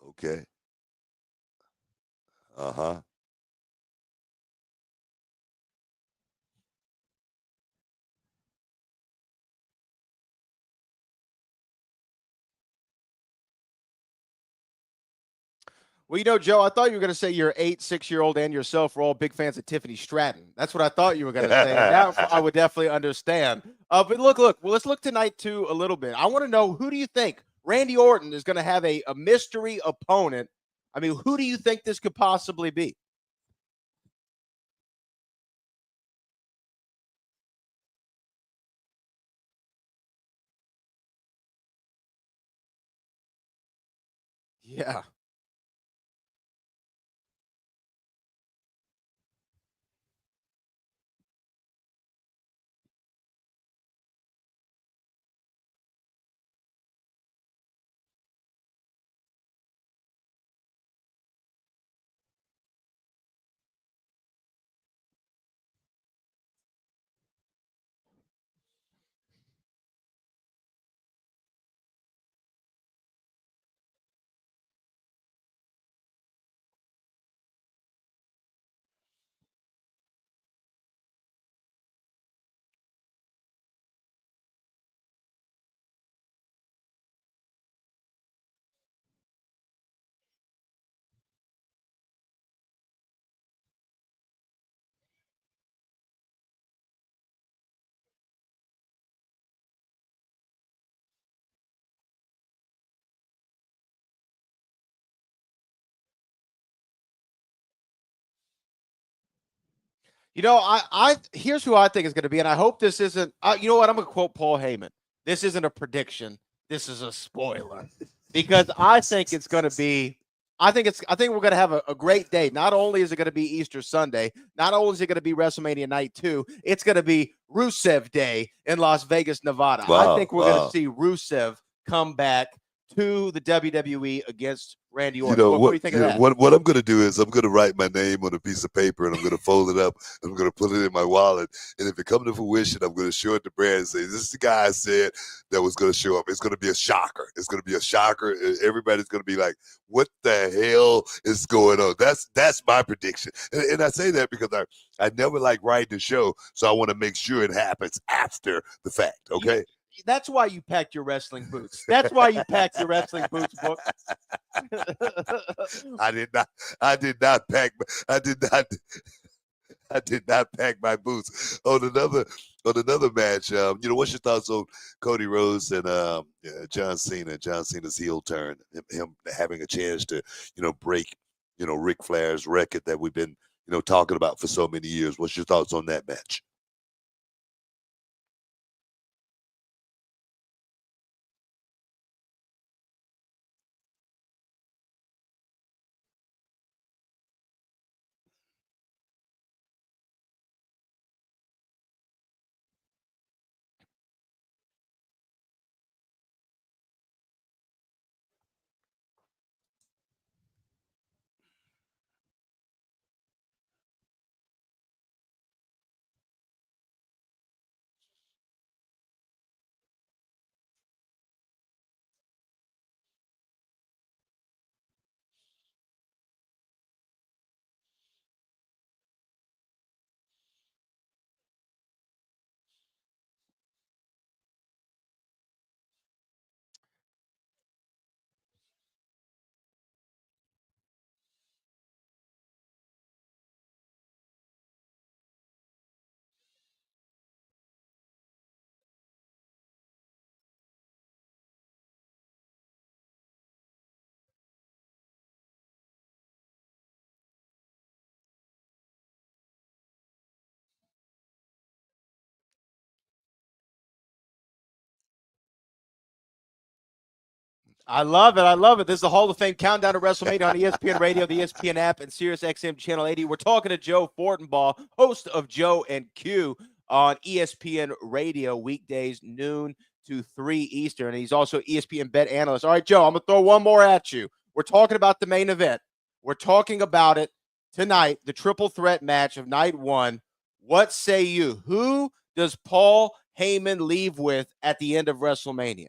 B: Okay. Uh-huh.
A: Well, Joe, I thought you were going to say your 6-year-old and yourself were all big fans of Tiffany Stratton. That's what I thought you were going to say. And that I would definitely understand. But look. Well, let's look tonight too a little bit. I want to know, who do you think Randy Orton is going to have a mystery opponent? I mean, who do you think this could possibly be? Yeah. I here's who I think is going to be, and I hope this isn't. You know what? I'm going to quote Paul Heyman. This isn't a prediction. This is a spoiler, because I think it's going to be. I think we're going to have a great day. Not only is it going to be Easter Sunday, not only is it going to be WrestleMania night 2, it's going to be Rusev Day in Las Vegas, Nevada. I
B: Wow,
A: think we're going to see Rusev come back to the WWE against Randy
B: You
A: Orton.
B: know
A: What do
B: what?
A: you think of that?
B: What I'm going to do is I'm going to write my name on a piece of paper and I'm going to fold it up. And I'm going to put it in my wallet. And if it comes to fruition, I'm going to show it to Brad and say, "This is the guy I said that was going to show up." It's going to be a shocker. It's going to be a shocker. Everybody's going to be like, "What the hell is going on?" That's my prediction. And I say that because I never like writing the show, so I want to make sure it happens after the fact. Okay.
A: That's why you packed your wrestling boots. That's why you packed your wrestling boots, book.
B: I did not. I did not pack. I did not. I did not pack my boots on another match. What's your thoughts on Cody Rhodes and John Cena? John Cena's heel turn, him having a chance to break Ric Flair's record that we've been talking about for so many years. What's your thoughts on that match?
A: I love it. I love it. This is the Hall of Fame countdown to WrestleMania on ESPN Radio, the ESPN app, and SiriusXM Channel 80. We're talking to Joe Fortenbaugh, host of Joe and Q on ESPN Radio, weekdays noon to 3 Eastern. And he's also ESPN bet analyst. All right, Joe, I'm going to throw one more at you. We're talking about the main event. We're talking about it tonight, the triple threat match of night 1. What say you? Who does Paul Heyman leave with at the end of WrestleMania?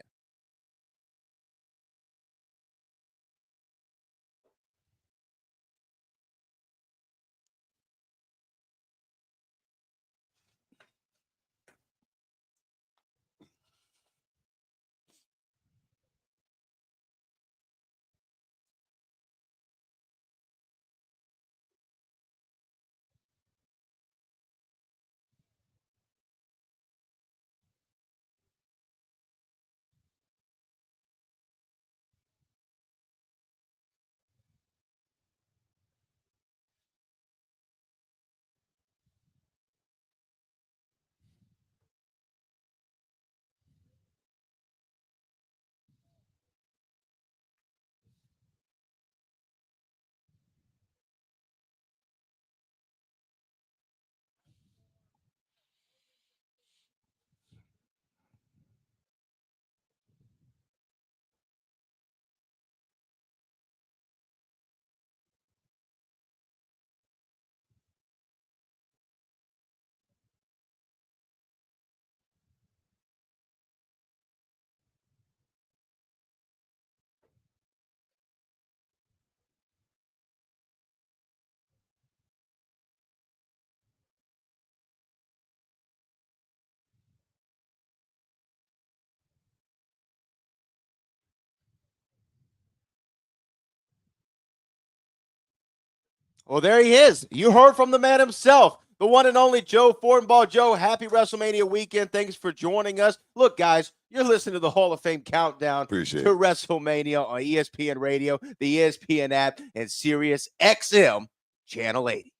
A: Well, there he is. You heard from the man himself, the one and only Joe Fortenbaugh. Joe, happy WrestleMania weekend. Thanks for joining us. Look, guys, you're listening to the Hall of Fame countdown
B: Appreciate
A: to
B: it.
A: WrestleMania on ESPN Radio, the ESPN app, and SiriusXM Channel 80.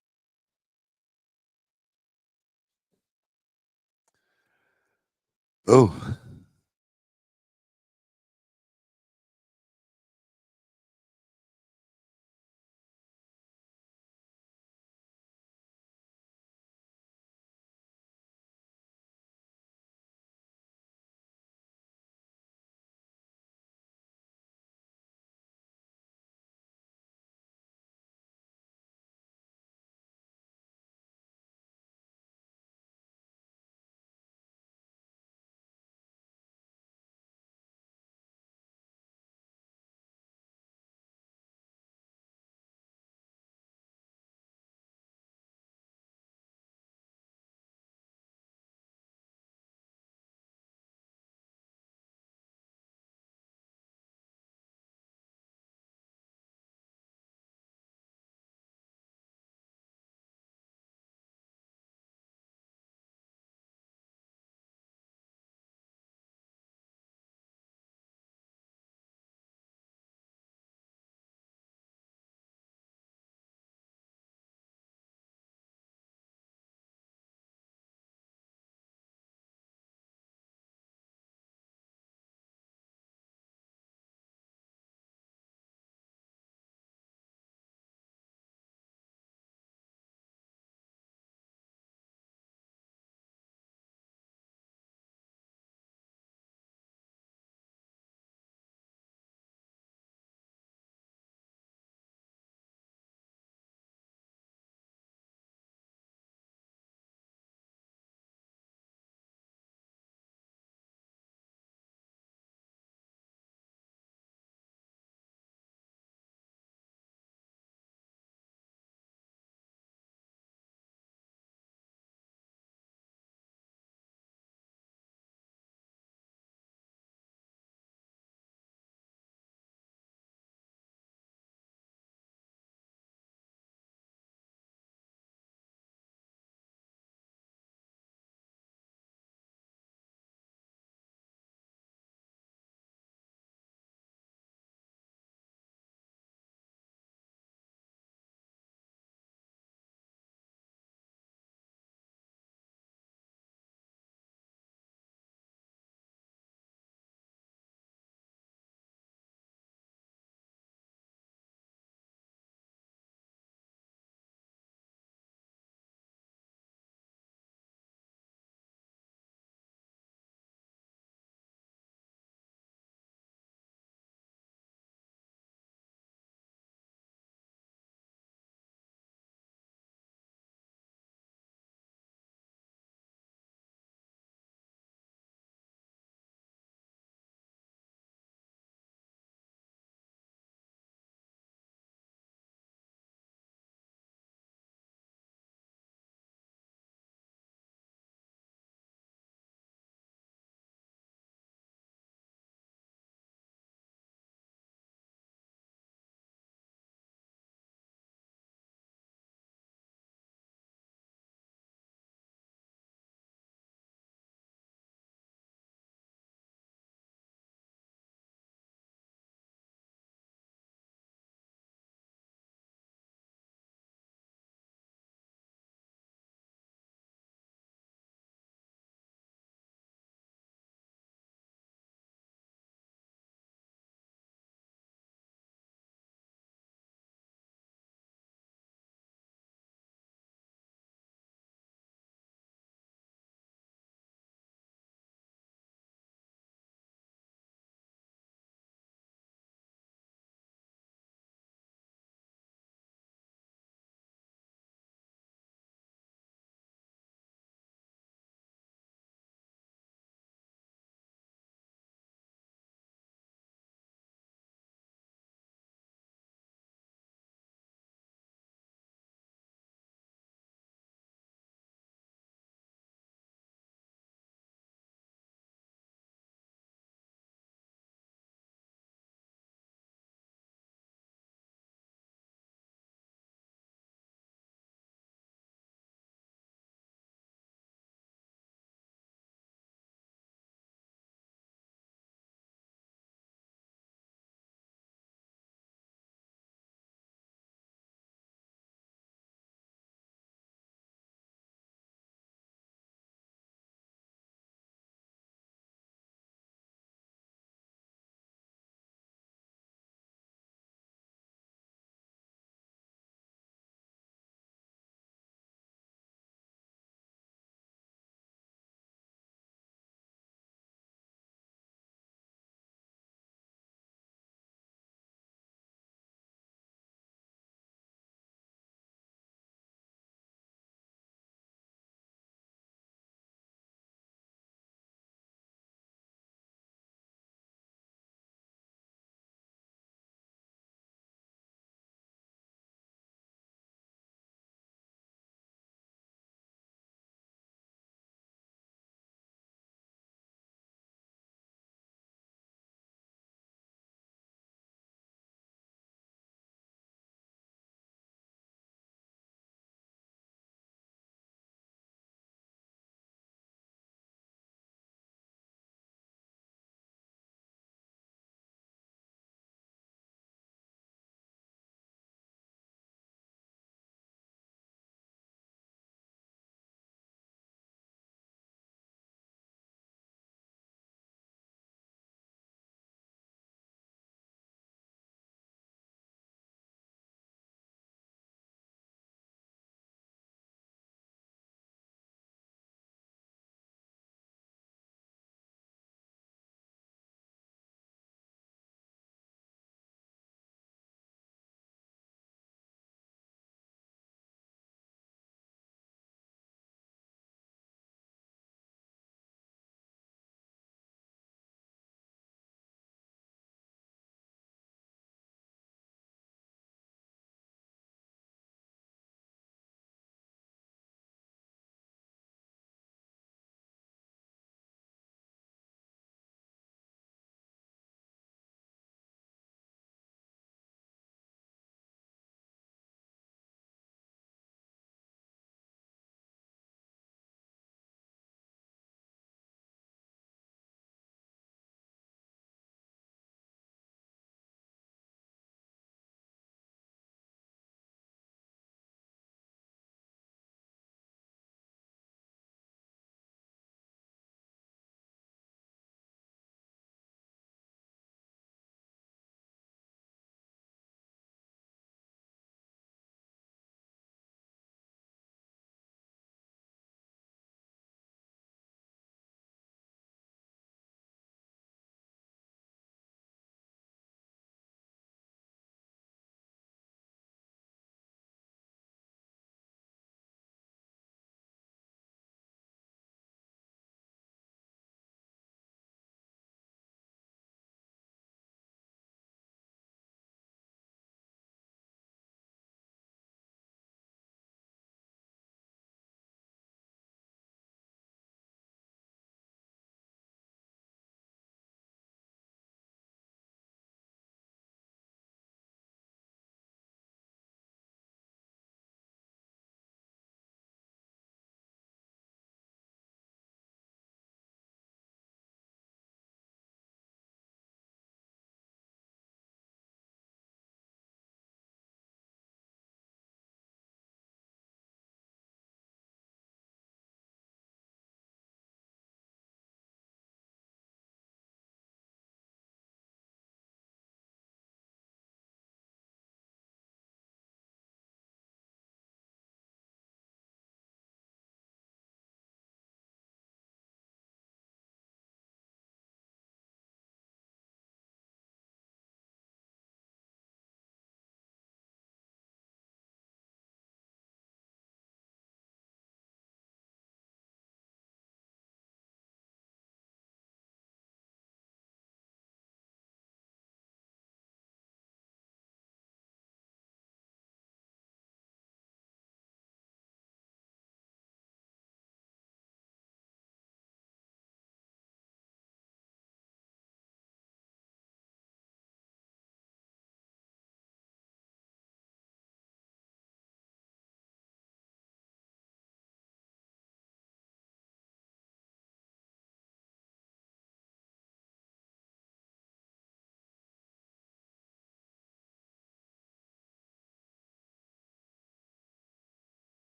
B: Oh.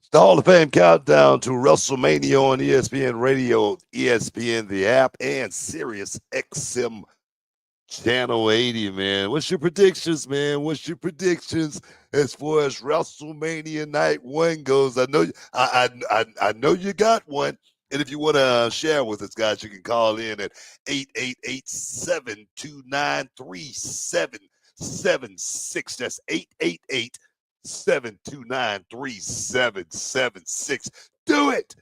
B: The Hall of Fame countdown to WrestleMania on ESPN Radio, ESPN the app, and SiriusXM Channel 80, man. What's your predictions, man? What's your predictions as far as WrestleMania Night 1 goes? I know you got one. And if you want to share with us, guys, you can call in at 888-729-3776. That's 888-729-3776. Do it.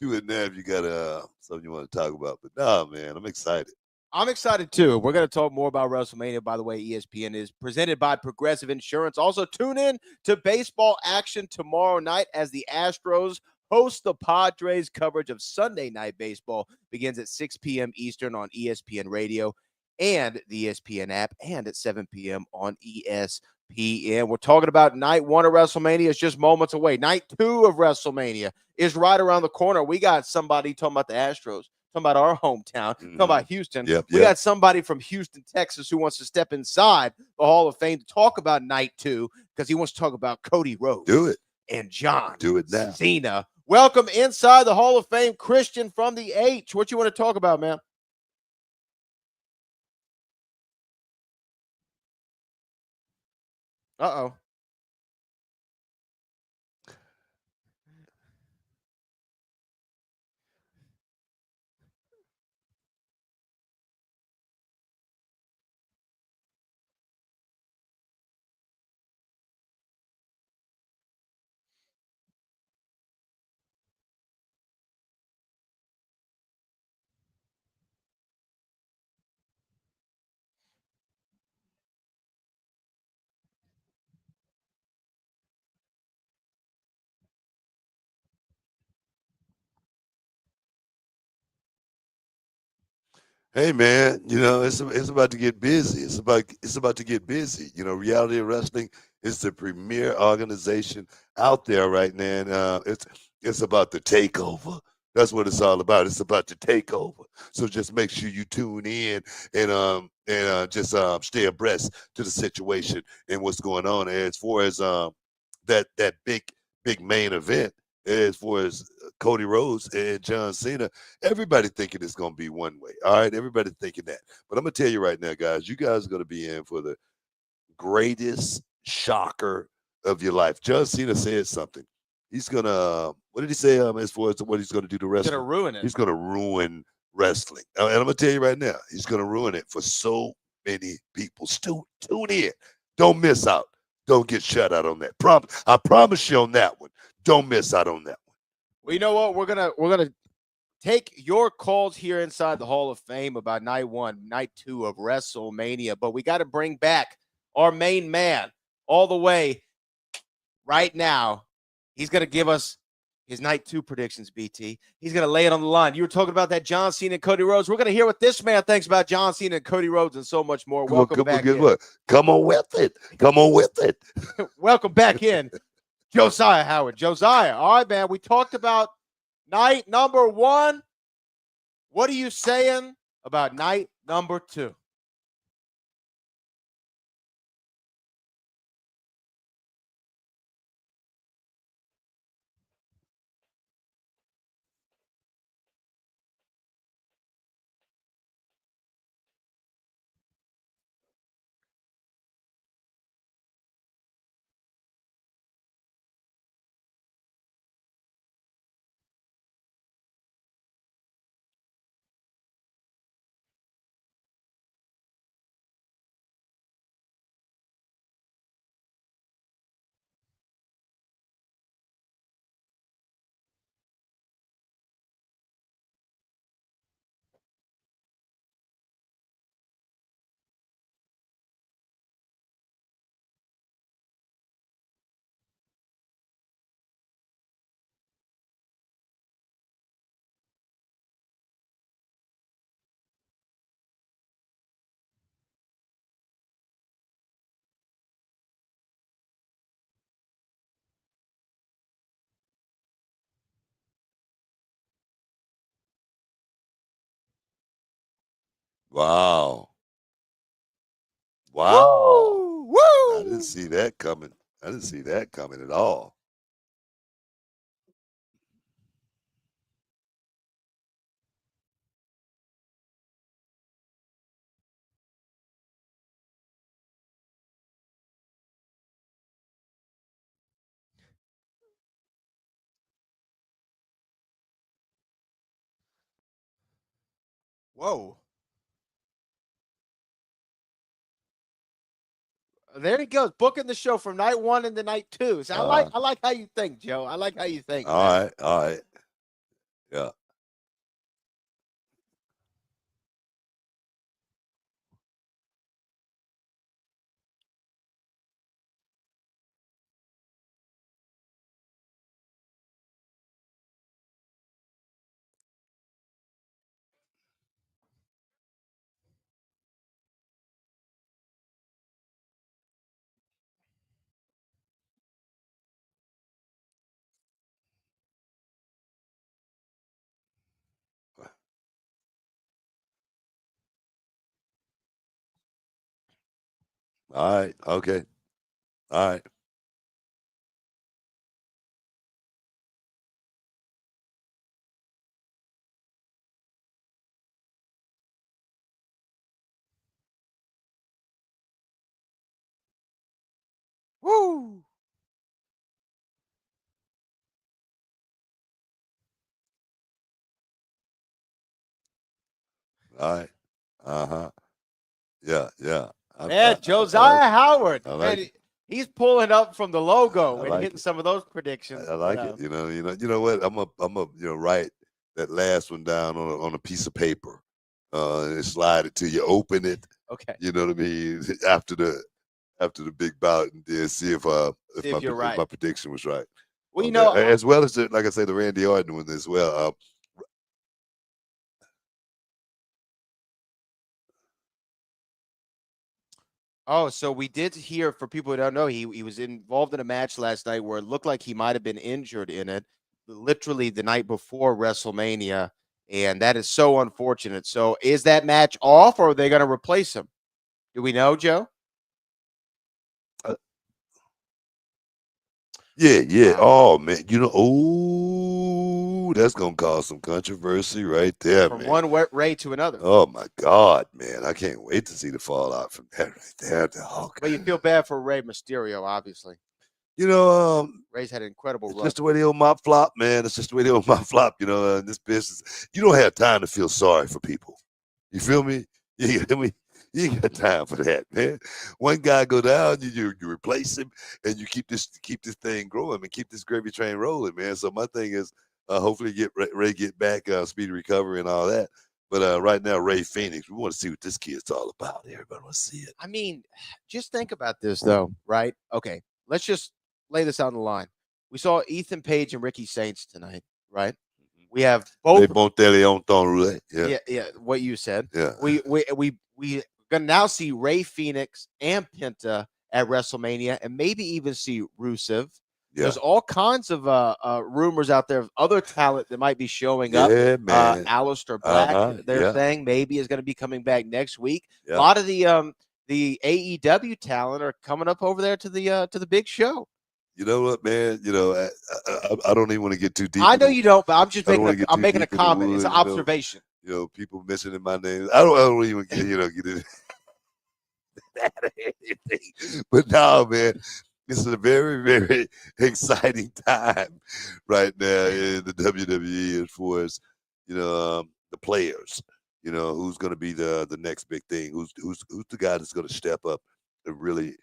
B: Do it now if you got something you want to talk about. But nah, man, I'm excited.
A: I'm excited too. We're going to talk more about WrestleMania. By the way, ESPN is presented by Progressive Insurance. Also, tune in to baseball action tomorrow night as the Astros host the Padres. Coverage of Sunday Night Baseball begins at 6 p.m. Eastern on ESPN Radio and the ESPN app, and at 7 p.m. on ESPN. We're talking about night 1 of WrestleMania. It's just moments away. Night 2 of WrestleMania is right around the corner. We got somebody talking about the Astros, talking about our hometown, talking about Houston. We got somebody from Houston, Texas, who wants to step inside the Hall of Fame to talk about night 2 because he wants to talk about Cody Rhodes.
B: Do it.
A: And John
B: now.
A: Cena. Welcome inside the Hall of Fame, Christian from the H. What you want to talk about, man? Uh-oh.
B: Hey man, it's about to get busy. It's about to get busy. Reality Wrestling is the premier organization out there right now. And, it's about the takeover. That's what it's all about. It's about the takeover. So just make sure you tune in and just stay abreast to the situation and what's going on. And as far as that big main event, as far as Cody Rhodes and John Cena, everybody thinking it's going to be one way. All right, everybody thinking that. But I'm going to tell you right now, guys, you guys are going to be in for the greatest shocker of your life. John Cena said something. He's going to, what did he say as far as what he's going to do to wrestling?
A: He's going to ruin it.
B: He's going to ruin wrestling. And I'm going to tell you right now, he's going to ruin it for so many people. Still tune in. Don't miss out. Don't get shut out on that. I promise you on that one. Don't miss out on that one.
A: Well, you know what? We're gonna take your calls here inside the Hall of Fame about night 1, night 2 of WrestleMania, but we got to bring back our main man all the way right now. He's gonna give us his night 2 predictions, BT. He's gonna lay it on the line. You were talking about that John Cena and Cody Rhodes. We're gonna hear what this man thinks about John Cena and Cody Rhodes and so much more. Welcome back in.
B: Come on with it. Come on with it.
A: Welcome back in. Josyah Howard. Josyah, all right, man. We talked about night number 1. What are you saying about night number 2?
B: Wow.
A: Woo! Woo!
B: I didn't see that coming. I didn't see that coming at all.
A: Whoa. There he goes, booking the show from night 1 into night 2. So I like how you think, Joe. I like how you think,
B: All
A: man.
B: right, all right. Yeah. All right. Okay. All right.
A: Woo!
B: All right. Uh-huh. Yeah, yeah.
A: Man,
B: I like
A: Josyah Howard.
B: I like
A: Man,
B: it.
A: he's pulling up from the
B: I
A: logo and
B: like
A: hitting
B: it.
A: some of those predictions.
B: I
A: But
B: like it. You know what? I'm a write that last one down on a piece of paper. And slide it till you open it.
A: okay.
B: You know what I mean? After the big bout, and then see
A: See if you're
B: if
A: right.
B: my prediction was right
A: Well, you
B: on that,
A: know,
B: as well as like I say, the Randy Orton one as well.
A: oh, so we did hear, for people who don't know, he was involved in a match last night where it looked like he might have been injured in it, literally the night before WrestleMania, and that is so unfortunate. So, is that match off, or are they going to replace him? Do we know, Joe?
B: Uh, yeah, yeah.
A: Wow.
B: Oh man, oh, that's gonna cause some controversy right there,
A: From
B: man.
A: one Ray to another.
B: Oh my God, man, I can't wait to see the fallout from that right there. Dog.
A: But you feel bad for Ray Mysterio, obviously.
B: You know,
A: Ray's had an incredible
B: it's
A: run.
B: just the way the old mop flop, man. It's just the way the old mop flop. In this business, you don't have time to feel sorry for people. You feel me? You got me. You ain't got time for that, man. One guy go down, you replace him, and you keep this thing growing and keep this gravy train rolling, man. So my thing is, hopefully get Ray get back, speedy recovery and all that. But right now, Ray Phoenix, we want to see what this kid's all about. Everybody want to see it.
A: I mean, just think about this though, right? Okay, let's just lay this out on the line. We saw Ethan Page and Ricky Saints tonight, right? We have
B: Les
A: both.
B: bons on temps roulette. Yeah,
A: Yeah, yeah. What you said.
B: yeah,
A: We gonna now see Ray Phoenix and Penta at WrestleMania, and maybe even see Rusev.
B: yeah,
A: There's all kinds of rumors out there of other talent that might be showing up.
B: yeah, man.
A: Alistair Black, they're
B: Yeah,
A: saying maybe is going to be coming back next week. A
B: yeah.
A: lot of the AEW talent are coming up over there to the big show.
B: You know what, man? I don't even want to get too deep.
A: I know you don't, but I'm just
B: I don't
A: making
B: want to get
A: I'm
B: too
A: making a
B: deep in the
A: comment. It's an
B: woods.
A: observation.
B: People mentioning my name. I don't even get into that or anything. But now, man, this is a very, very exciting time right now in the WWE as far as the players. Who's going to be the next big thing? Who's the guy that's going to step up and really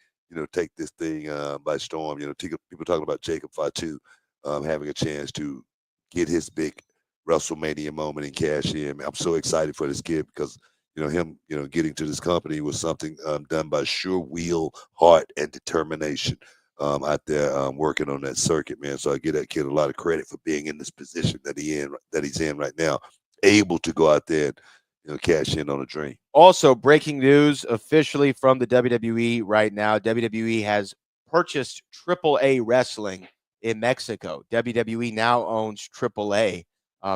B: take this thing by storm? People talking about Jacob Fatu having a chance to get his big WrestleMania moment and cash in. I'm so excited for this kid because him, getting to this company was something done by sure will, heart, and determination out there working on that circuit, man. So I give that kid a lot of credit for being in this position that he's in right now, able to go out there and cash in on a dream.
A: Also, breaking news officially from the WWE right now. WWE has purchased AAA Wrestling in Mexico. WWE now owns AAA.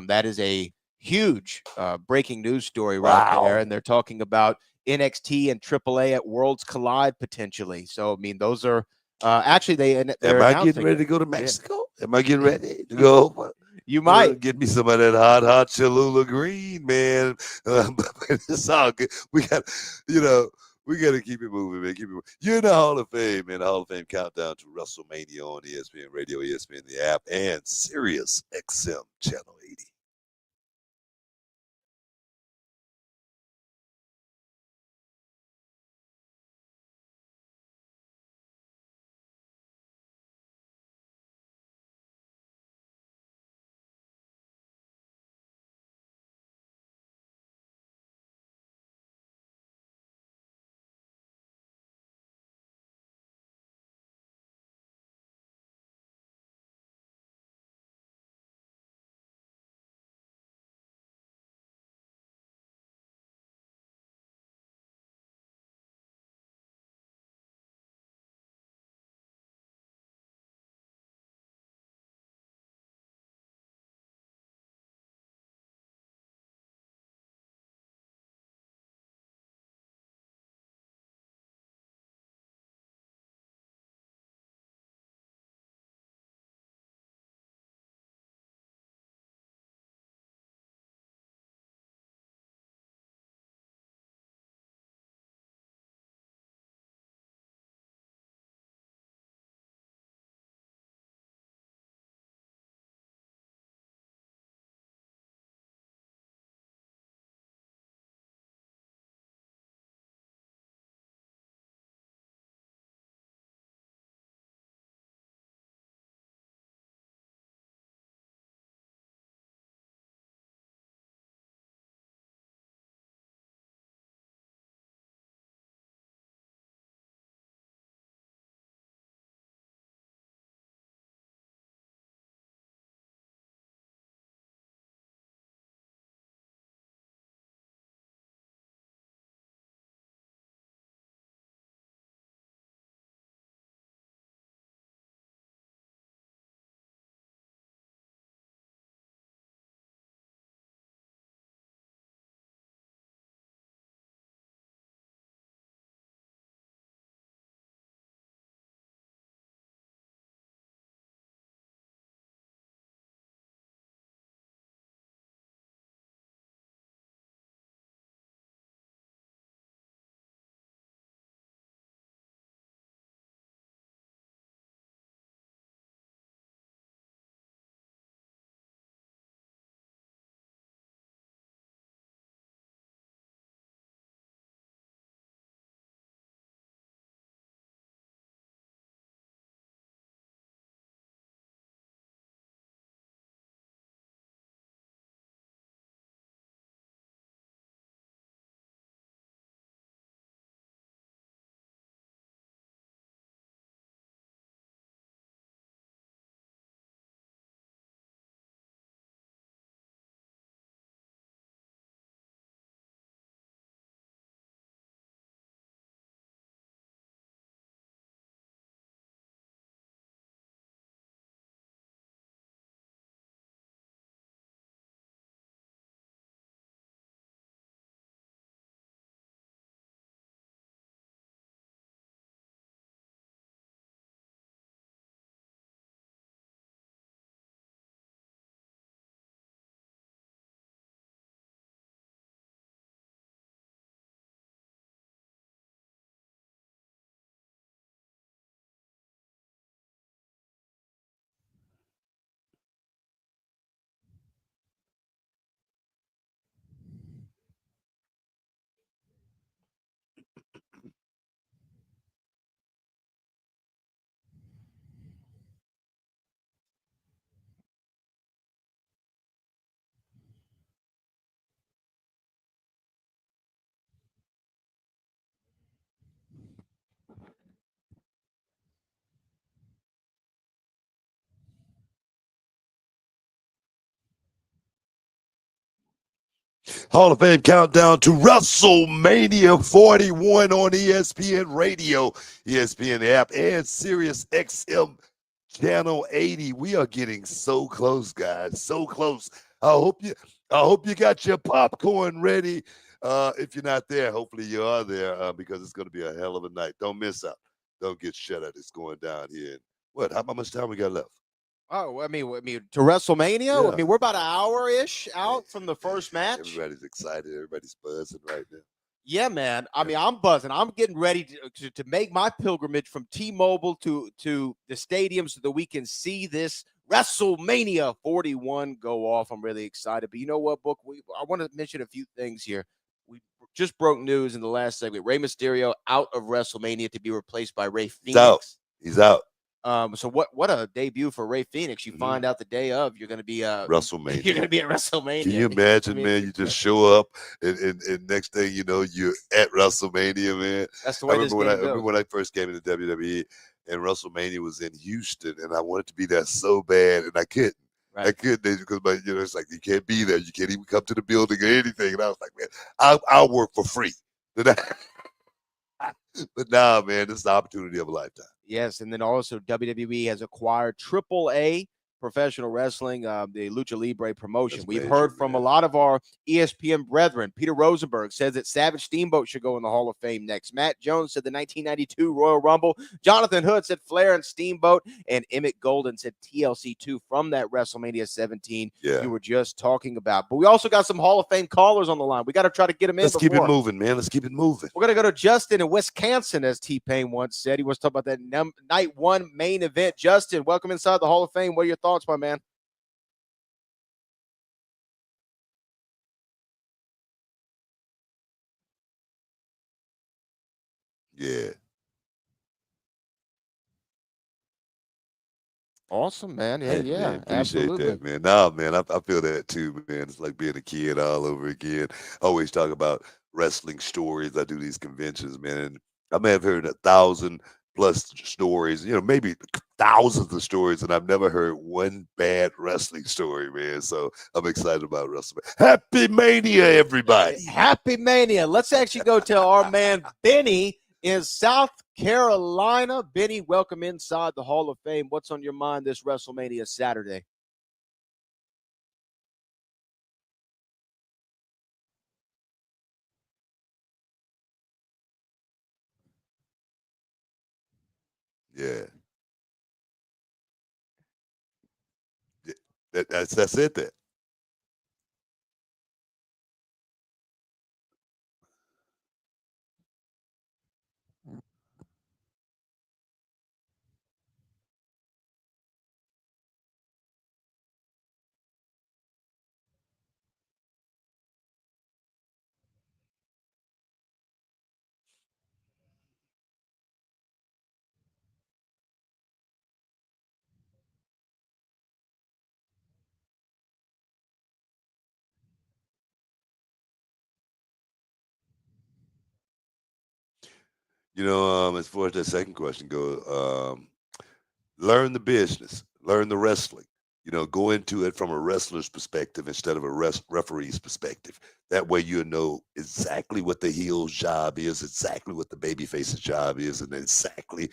A: That is a huge breaking news story right there.
B: Wow.
A: And they're talking about NXT and AAA at Worlds Collide potentially. So, I mean, those are actually they're
B: Am I getting
A: announcing
B: ready
A: it.
B: to go to
A: Yeah.
B: Mexico? Am I getting ready to go?
A: You might.
B: Get me some of that hot Cholula green, man. But it's all good. We got to keep it moving, man. Keep it moving. You're in the Hall of Fame, man. The Hall of Fame countdown to WrestleMania on ESPN Radio, ESPN the app, and SiriusXM Channel 80. Hall of Fame countdown to WrestleMania 41 on ESPN Radio, ESPN app, and SiriusXM Channel 80. We are getting so close, guys. So close. I hope you got your popcorn ready. If you're not there, hopefully you are there because it's going to be a hell of a night. Don't miss out. Don't get shut out. It's going down here. And what? How much time we got left?
A: Oh, I mean, to WrestleMania.
B: Yeah.
A: I mean, we're about an hour-ish out from the first match.
B: Everybody's excited. Everybody's buzzing right now.
A: Yeah, man. I mean, I'm buzzing. I'm getting ready to make my pilgrimage from T-Mobile to the stadium so that we can see this WrestleMania 41 go off. I'm really excited. But you know what, Book? I want to mention a few things here. We just broke news in the last segment. Rey Mysterio out of WrestleMania to be replaced by Rey Fenix.
B: He's out.
A: So what a debut for Rey Fenix. You find out the day of you're going to be
B: WrestleMania.
A: You're going to be at WrestleMania.
B: Can you imagine, man? You just show up and next thing you know, you're at WrestleMania, man.
A: That's the way this game goes.
B: I remember when I first came into WWE and WrestleMania was in Houston and I wanted to be there so bad and I couldn't. Right. I couldn't because it's like you can't be there. You can't even come to the building or anything. And I was like, man, I'll work for free. But nah, man, this is the opportunity of a lifetime.
A: Yes, and then also WWE has acquired AAA Professional Wrestling, the Lucha Libre promotion. We've heard from a lot of our ESPN brethren. Peter Rosenberg says that Savage Steamboat should go in the Hall of Fame next. Matt Jones said the 1992 Royal Rumble. Jonathan Hood said Flair and Steamboat. And Emmett Golden said TLC2 from that WrestleMania 17 you were just talking about. But we also got some Hall of Fame callers on the line. We got to try to get them in.
B: Let's keep it moving, man. Let's keep it moving.
A: We're going to go to Justin in Wisconsin, as T-Pain once said. He was talking about that night one main event. Justin, welcome inside the Hall of Fame. What are your thoughts, my man?
B: Yeah.
A: Awesome, man. Yeah,
B: Hey,
A: yeah,
B: man, appreciate
A: absolutely.
B: that, man. Nah, man, I feel that too, man. It's like being a kid all over again. I always talk about wrestling stories. I do these conventions, man. And I may have heard 1,000+ stories, maybe thousands of stories, and I've never heard one bad wrestling story, man. So I'm excited about WrestleMania. Happy Mania, everybody.
A: Happy Mania. Let's actually go to our man Benny in South Carolina. Benny, welcome inside the Hall of Fame. What's on your mind this WrestleMania Saturday?
B: Yeah. That's it then. As far as that second question goes, learn the business, learn the wrestling. Go into it from a wrestler's perspective instead of a referee's perspective. That way you know exactly what the heel's job is, exactly what the babyface's job is, and exactly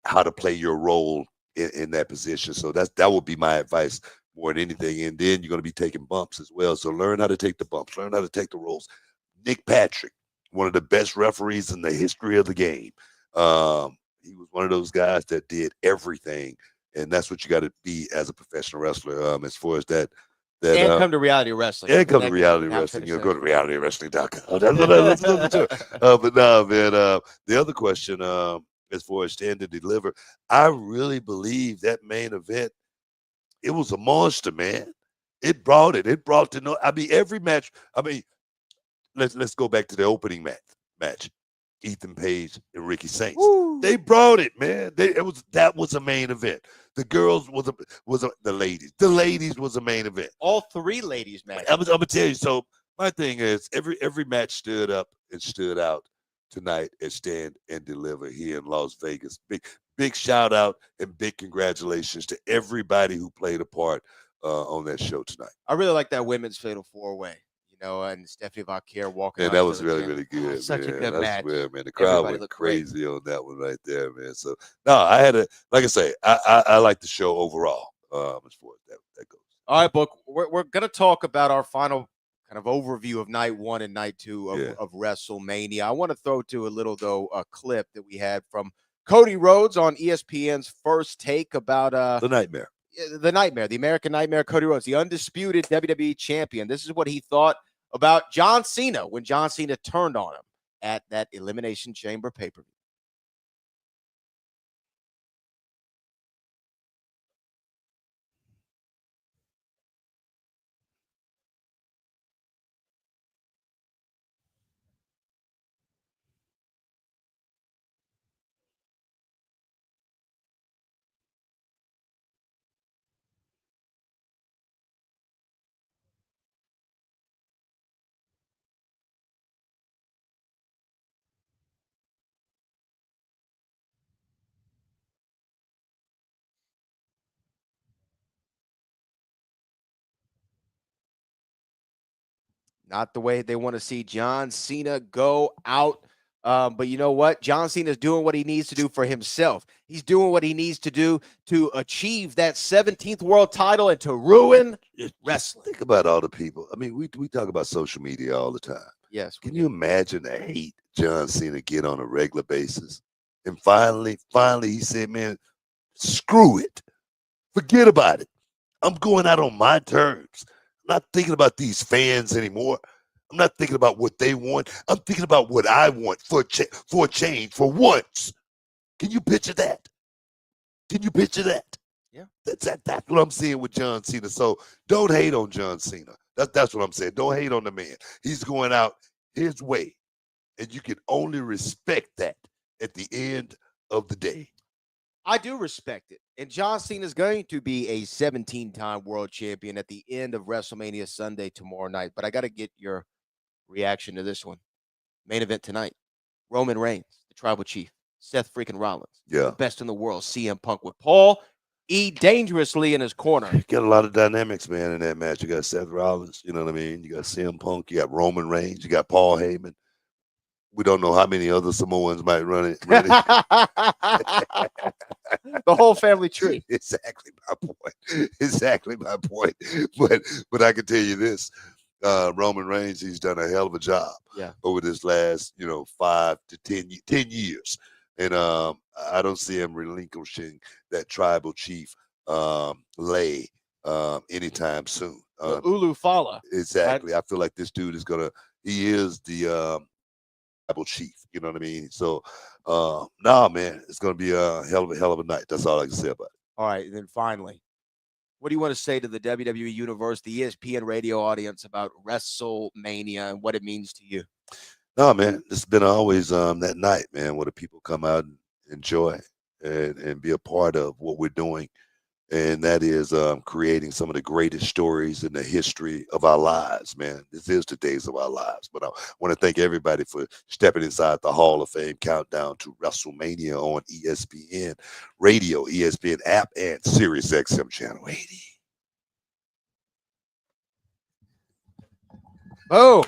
B: how to play your role in that position. So that would be my advice more than anything. And then you're going to be taking bumps as well. So learn how to take the bumps, learn how to take the rolls. Nick Patrick, one of the best referees in the history of the game. He was one of those guys that did everything, and that's what you got to be as a professional wrestler. As far as that,
A: and come to reality wrestling.
B: Yeah, come to reality wrestling. Go to realitywrestling.com. That's what I listen to. But no, man. The other question, as far as stand and deliver, I really believe that main event, it was a monster, man. It brought it. It brought to know. I mean, every match. I mean, let's go back to the opening match. Ethan Page and Ricky Saints. Woo. They brought it, man. That was a main event. The girls was the ladies. The ladies was a main event.
A: All three ladies matches.
B: I'm gonna tell you. So my thing is every match stood up and stood out tonight at Stand and Deliver here in Las Vegas. Big shout out and big congratulations to everybody who played a part on that show tonight.
A: I really like that women's fatal 4-way. and Stephanie Vacquier walking
B: And
A: out
B: that
A: to
B: was
A: the
B: really,
A: gym.
B: really good,
A: Such a
B: man.
A: good
B: I
A: match.
B: swear, man. The crowd
A: Everybody
B: went
A: looked great.
B: crazy on that one right there, man. So no, I had a like I say, I like the show overall. As far as that goes.
A: All right, Book. We're gonna talk about our final kind of overview of night one and night two
B: Yeah.
A: of WrestleMania. I want to throw to a little a clip that we had from Cody Rhodes on ESPN's First Take about
B: The Nightmare.
A: the American Nightmare, Cody Rhodes, the undisputed WWE champion. This is what he thought about John Cena when John Cena turned on him at that Elimination Chamber pay-per-view. Not the way they want to see John Cena go out. But you know what? John Cena is doing what he needs to do for himself. He's doing what he needs to do to achieve that 17th world title and to ruin wrestling.
B: Think about all the people. I mean, we talk about social media all the time.
A: Yes.
B: Can you imagine the hate John Cena get on a regular basis? And finally, he said, man, screw it. Forget about it. I'm going out on my terms. I'm not thinking about these fans anymore. I'm not thinking about what they want. I'm thinking about what I want for a change for once. Can you picture that? Can you picture that?
A: Yeah.
B: That's what I'm seeing with John Cena. So don't hate on John Cena. That's what I'm saying. Don't hate on the man. He's going out his way. And you can only respect that at the end of the day.
A: I do respect it. And John Cena is going to be a 17-time world champion at the end of WrestleMania Sunday tomorrow night. But I got to get your reaction to this one. Main event tonight. Roman Reigns, the tribal chief. Seth freaking Rollins.
B: Yeah.
A: The best in the world. CM Punk with Paul E. Dangerously in his corner.
B: You got a lot of dynamics, man, in that match. You got Seth Rollins, you know what I mean? You got CM Punk, you got Roman Reigns, you got Paul Heyman. We don't know how many other Samoans might run it.
A: The whole family tree.
B: Exactly my point. Exactly my point. But I can tell you this. Roman Reigns, he's done a hell of a job over this last, 5 to 10 years. And I don't see him relinquishing that tribal chief lay anytime soon.
A: The Ulu Fala.
B: Exactly. Right? I feel like this dude is he is the tribal chief. You know what I mean? So, man, it's gonna be a hell of a night. That's all I can say about it.
A: All right, and then finally, what do you want to say to the WWE Universe, the ESPN radio audience about WrestleMania and what it means to you?
B: No, man, it's been always that night, man, where the people come out and enjoy and be a part of what we're doing. And that is creating some of the greatest stories in the history of our lives, man. This is the days of our lives. But I want to thank everybody for stepping inside the Hall of Fame countdown to WrestleMania on ESPN Radio, ESPN app, and SiriusXM Channel 80.
A: Boom.